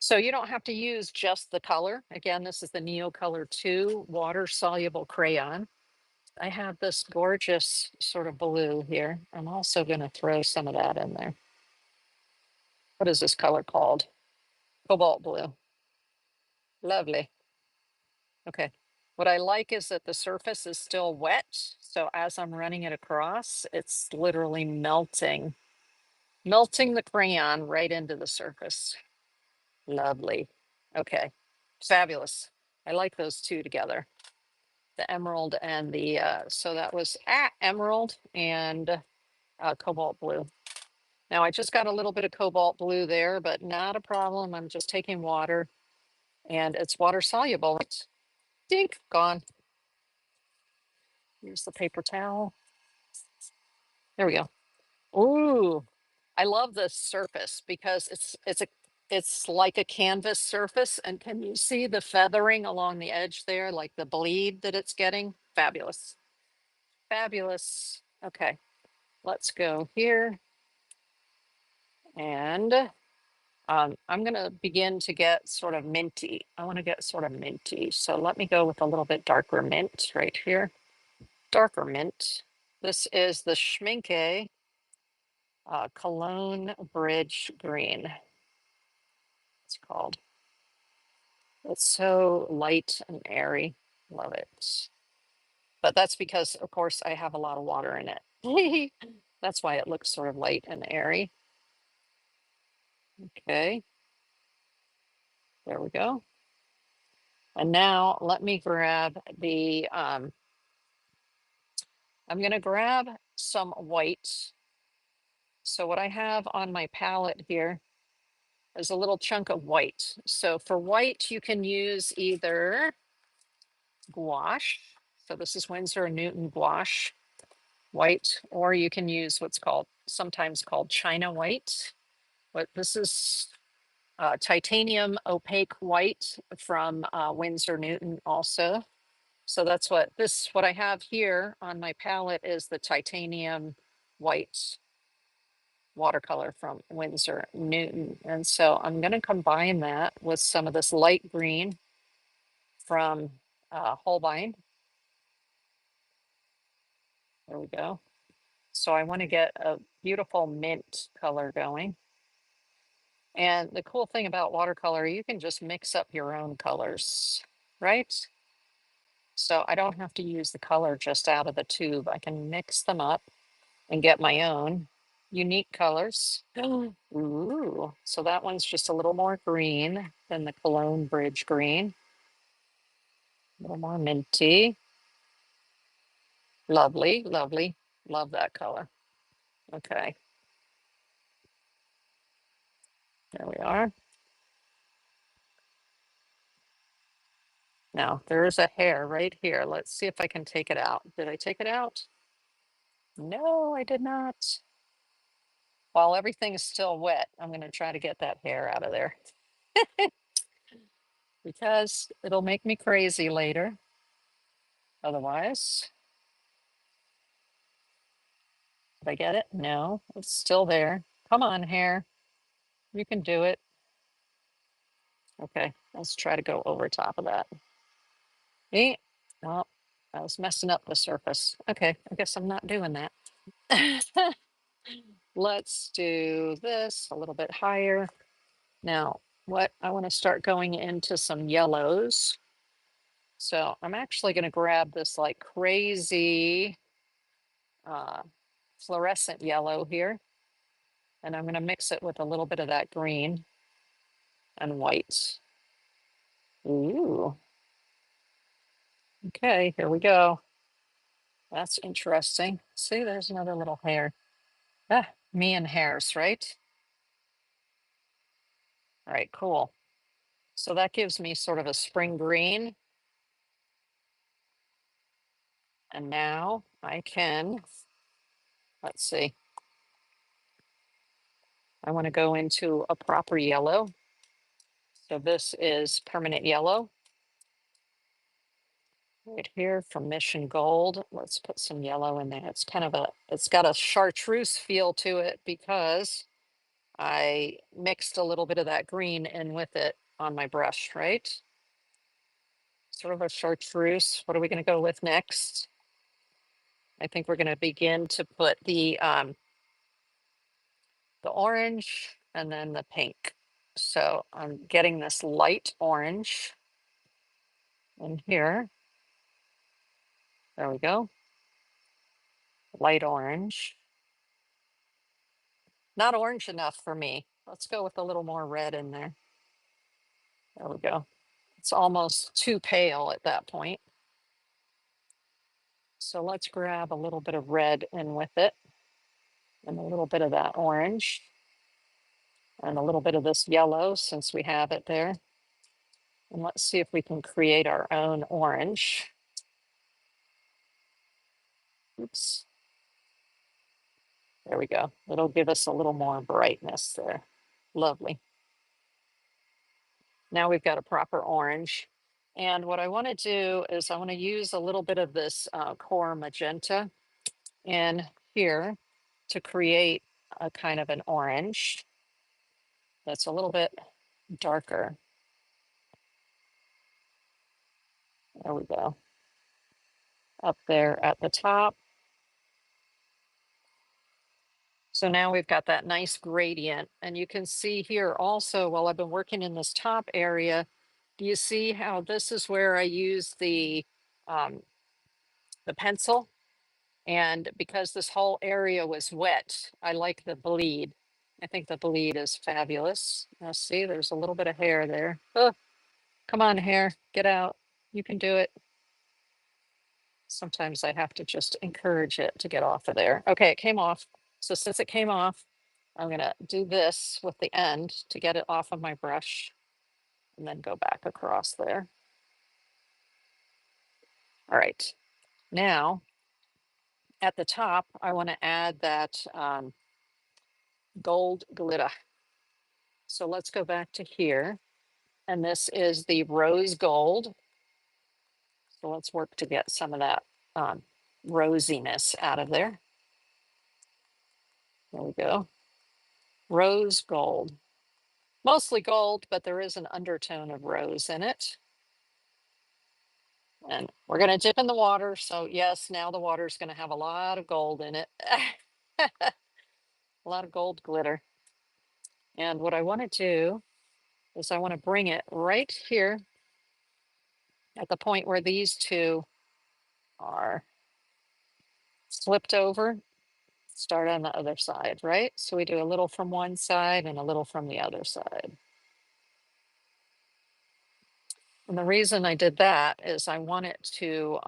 So you don't have to use just the color. Again, this is the Neo Color 2 water soluble crayon. I have this gorgeous sort of blue here. I'm also going to throw some of that in there. What is this color called? Cobalt blue. Lovely. Okay. What I like is that the surface is still wet. So as I'm running it across, it's literally melting the crayon right into the surface. Lovely. Okay, fabulous. I like those two together. The emerald and the, so that was emerald and cobalt blue. Now I just got a little bit of cobalt blue there, but not a problem. I'm just taking water and it's water soluble. Right? Dink, gone. Use the paper towel. There we go. Ooh, I love this surface because it's like a canvas surface. And can you see the feathering along the edge there, like the bleed that it's getting? Fabulous. Fabulous. Okay, let's go here. And I'm going to begin to get sort of minty. I want to get sort of minty. So let me go with a little bit darker mint right here. Darker mint. This is the Schminke Cologne Bridge Green. It's called. It's so light and airy. Love it. But that's because, of course, I have a lot of water in it. That's why it looks sort of light and airy. Okay, there we go. And now let me grab the, I'm going to grab some white. So what I have on my palette here is a little chunk of white. So for white, you can use either gouache. So this is Winsor & Newton gouache white, or you can use what's called, sometimes called China white. But this is titanium opaque white from Winsor Newton also. So that's what I have here on my palette is the titanium white watercolor from Winsor Newton. And so I'm going to combine that with some of this light green from Holbein. There we go. So I want to get a beautiful mint color going. And the cool thing about watercolor, you can just mix up your own colors, right? So I don't have to use the color just out of the tube. I can mix them up and get my own unique colors. Ooh, so that one's just a little more green than the Cologne Bridge green. A little more minty. Lovely, lovely. Love that color. Okay, there we are. Now there is a hair right here. Let's see if I can take it out. Did I take it out? No, I did not. While everything is still wet, I'm going to try to get that hair out of there because it'll make me crazy later. Otherwise, did I get it? No, it's still there. Come on, hair. You can do it. Okay, let's try to go over top of that. Eh, well, I was messing up the surface. Okay, I guess I'm not doing that. Let's do this a little bit higher. Now, what I want to start going into some yellows. So I'm actually going to grab this like crazy uh, fluorescent yellow here, and I'm going to mix it with a little bit of that green and white. Ooh, okay, here we go. That's interesting. See, there's another little hair. Ah, me and hairs, right? All right, cool. So that gives me sort of a spring green. And now I can, let's see, I want to go into a proper yellow. So this is permanent yellow right here from Mission Gold. Let's put some yellow in there. It's kind of it's got a chartreuse feel to it because I mixed a little bit of that green in with it on my brush, right? Sort of a chartreuse. What are we going to go with next? I think we're going to begin to put the orange and then the pink. So I'm getting this light orange in here. There we go. Light orange. Not orange enough for me. Let's go with a little more red in there. There we go. It's almost too pale at that point. So let's grab a little bit of red in with it and a little bit of that orange and a little bit of this yellow since we have it there. And let's see if we can create our own orange. Oops. There we go. It'll give us a little more brightness there. Lovely. Now we've got a proper orange. And what I want to do is I want to use a little bit of this core magenta in here to create a kind of an orange that's a little bit darker. There we go. Up there at the top. So now we've got that nice gradient. And you can see here also, while I've been working in this top area, do you see how this is where I use um, the pencil? And because this whole area was wet, I like the bleed. I think the bleed is fabulous. Now see, there's a little bit of hair there. Oh, come on, hair, get out. You can do it. Sometimes I have to just encourage it to get off of there. Okay, it came off. So since it came off, I'm gonna do this with the end to get it off of my brush and then go back across there. All right, now at the top, I wanna add that gold glitter. So let's go back to here. And this is the rose gold. So let's work to get some of that rosiness out of there. There we go. Rose gold. Mostly gold, but there is an undertone of rose in it. And we're going to dip in the water. So yes, now the water is going to have a lot of gold in it. A lot of gold glitter. And what I want to do is I want to bring it right here at the point where these two are flipped over. Start on the other side, right? So we do a little from one side and a little from the other side. And the reason I did that is I want it to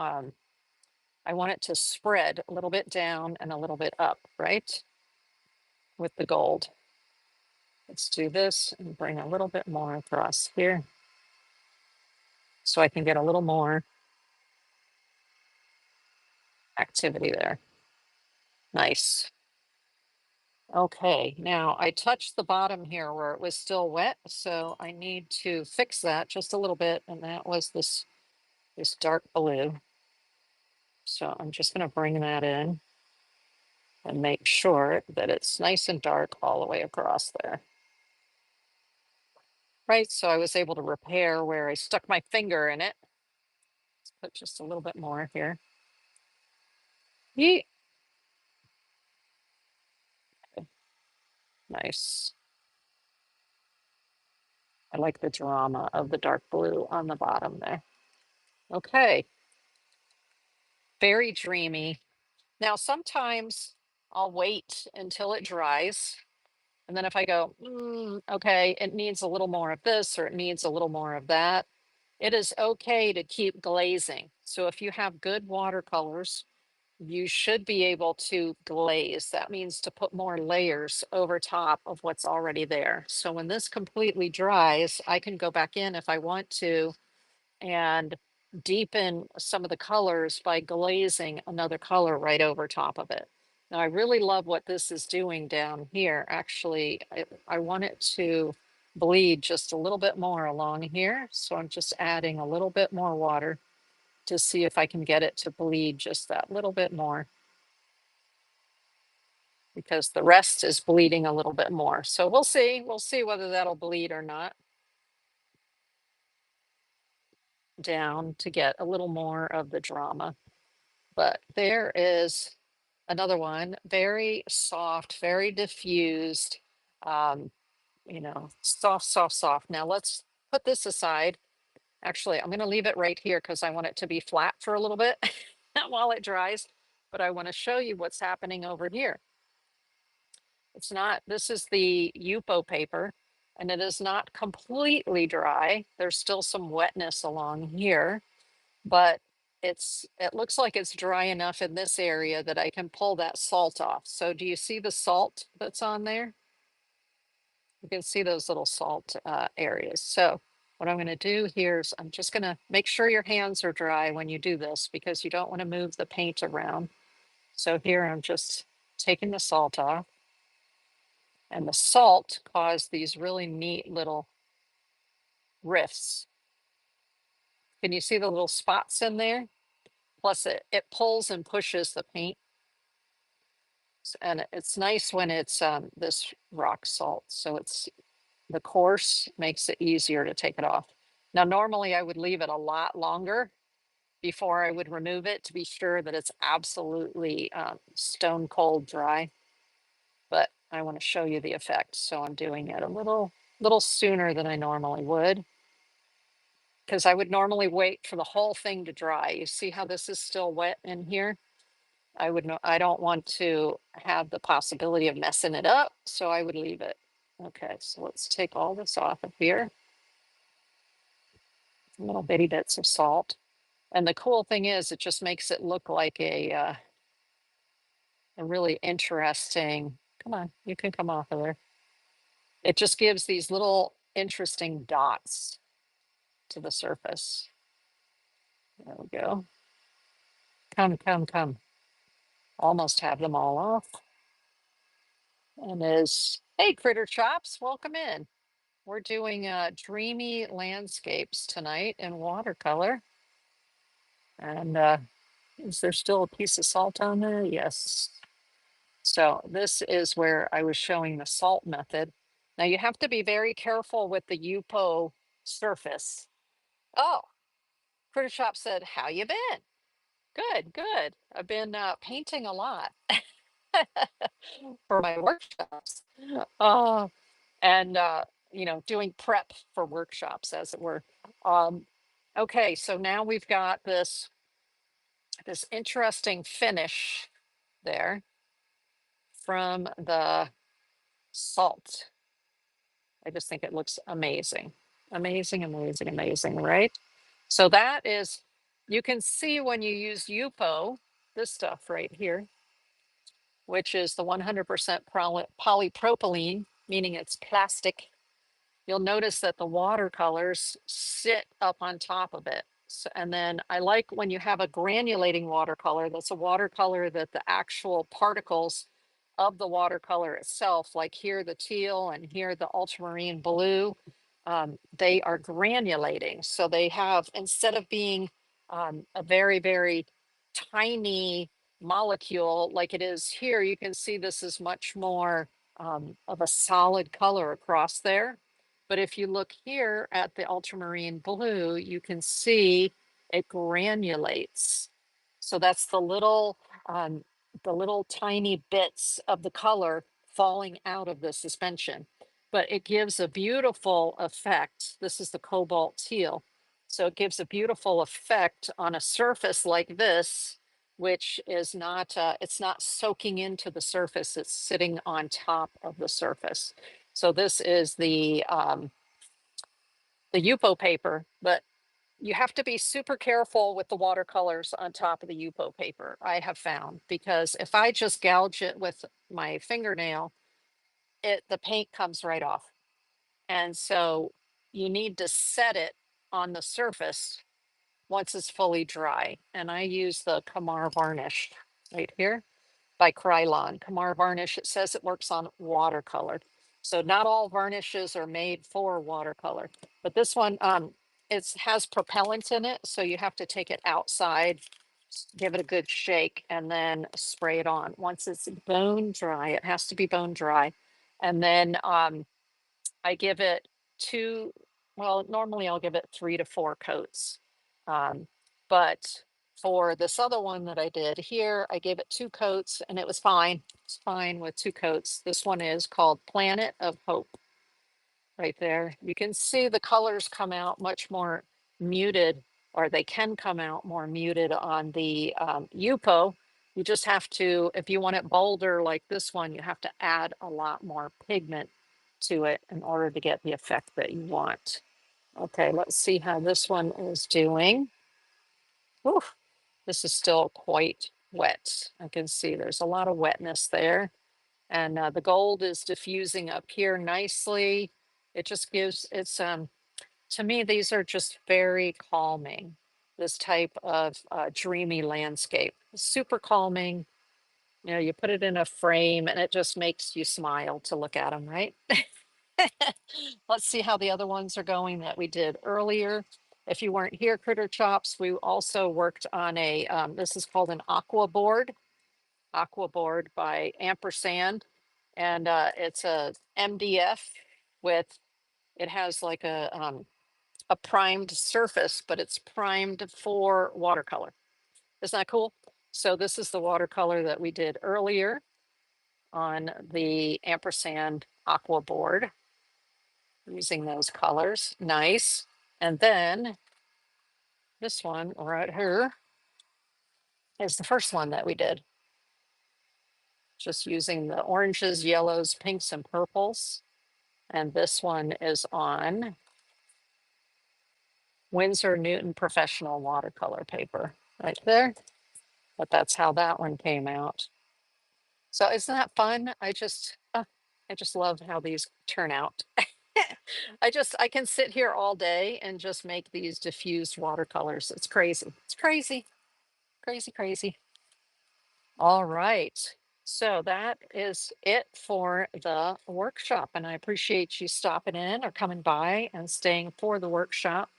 spread a little bit down and a little bit up, right? With the gold. Let's do this and bring a little bit more across here so I can get a little more activity there. Nice. Okay, now I touched the bottom here where it was still wet, so I need to fix that just a little bit, and that was this dark blue. So I'm just going to bring that in and make sure that it's nice and dark all the way across there. Right, so I was able to repair where I stuck my finger in it. Let's put just a little bit more here. Yeet. Nice. I like the drama of the dark blue on the bottom there. Okay. Very dreamy. Now, sometimes I'll wait until it dries. And then if I go, okay, it needs a little more of this or it needs a little more of that, it is okay to keep glazing. So if you have good watercolors, you should be able to glaze. That means to put more layers over top of what's already there. So when this completely dries, I can go back in if I want to and deepen some of the colors by glazing another color right over top of it. Now, I really love what this is doing down here. Actually, I want it to bleed just a little bit more along here. So I'm just adding a little bit more water to see if I can get it to bleed just that little bit more, because the rest is bleeding a little bit more. So we'll see whether that'll bleed or not down to get a little more of the drama. But there is another one, very soft, very diffused, um, soft, soft, soft. Now let's put this aside. Actually, I'm going to leave it right here because I want it to be flat for a little bit. while it dries, but I want to show you what's happening over here. It's not, this is the Yupo paper, and it is not completely dry. There's still some wetness along here, but it looks like it's dry enough in this area that I can pull that salt off. So do you see the salt that's on there? You can see those little salt areas. So what I'm going to do here is I'm just going to make sure your hands are dry when you do this, because you don't want to move the paint around. So here I'm just taking the salt off, and the salt caused these really neat little rifts. Can you see the little spots in there? Plus it pulls and pushes the paint. And it's nice when it's this rock salt. So it's the coarse makes it easier to take it off. Now, normally I would leave it a lot longer before I would remove it to be sure that it's absolutely stone cold dry. But I want to show you the effect. So I'm doing it a little sooner than I normally would, because I would normally wait for the whole thing to dry. You see how this is still wet in here? I don't want to have the possibility of messing it up, so I would leave it. Okay, so let's take all this off of here. Little bitty bits of salt. And the cool thing is it just makes it look like a really interesting, come on, you can come off of there. It just gives these little interesting dots to the surface. There we go. Come, come, come. Almost have them all off. And hey, Critter Chops, welcome in. We're doing dreamy landscapes tonight in watercolor. And is there still a piece of salt on there? Yes. So this is where I was showing the salt method. Now you have to be very careful with the Yupo surface. Oh, Critter Shop said, how you been? Good, good. I've been painting a lot for my workshops. Oh, and doing prep for workshops, as it were. Okay, so now we've got this interesting finish there from the salt. I just think it looks amazing. Amazing, amazing, amazing, right? So that is, you can see when you use Yupo, this stuff right here, which is the 100% polypropylene, meaning it's plastic. You'll notice that the watercolors sit up on top of it. So, and then I like when you have a granulating watercolor, that's a watercolor that the actual particles of the watercolor itself, like here the teal and here the ultramarine blue, they are granulating. So they have, instead of being a very, very tiny molecule like it is here, you can see this is much more of a solid color across there. But if you look here at the ultramarine blue, you can see it granulates. So that's the little tiny bits of the color falling out of the suspension. But it gives a beautiful effect. This is the cobalt teal. So it gives a beautiful effect on a surface like this, which is not, it's not soaking into the surface, it's sitting on top of the surface. So this is the Yupo paper, but you have to be super careful with the watercolors on top of the Yupo paper, I have found, because if I just gouge it with my fingernail, the paint comes right off. And so you need to set it on the surface once it's fully dry. And I use the Kamar varnish right here by Krylon. Kamar varnish, it says it works on watercolor. So not all varnishes are made for watercolor, but this one, it has propellant in it. So you have to take it outside, give it a good shake, and then spray it on. Once it's bone dry, it has to be bone dry. And then I give it normally I'll give it 3 to 4 coats. But for this other one that I did here, I gave it 2 coats and it was fine. It's fine with 2 coats. This one is called Planet of Hope right there. You can see the colors come out much more muted or they can come out more muted on the Yupo. You just have to, if you want it bolder like this one, you have to add a lot more pigment to it in order to get the effect that you want. Okay, let's see how this one is doing. Oof, this is still quite wet. I can see there's a lot of wetness there. And the gold is diffusing up here nicely. It just gives, to me, these are just very calming. This type of dreamy landscape, super calming. You know, you put it in a frame and it just makes you smile to look at them, right? Let's see how the other ones are going that we did earlier. If you weren't here, Critter Chops, we also worked on a, this is called an aqua board by Ampersand. And it's a MDF with, it has like a primed surface, but it's primed for watercolor. Isn't that cool? So this is the watercolor that we did earlier on the Ampersand aqua board using those colors. Nice. And then this one right here is the first one that we did. Just using the oranges, yellows, pinks, and purples. And this one is on Winsor Newton Professional Watercolor Paper right there. But that's how that one came out. So isn't that fun? I just love how these turn out. I can sit here all day and just make these diffused watercolors. It's crazy. It's crazy, crazy, crazy. All right. So that is it for the workshop. And I appreciate you stopping in or coming by and staying for the workshop.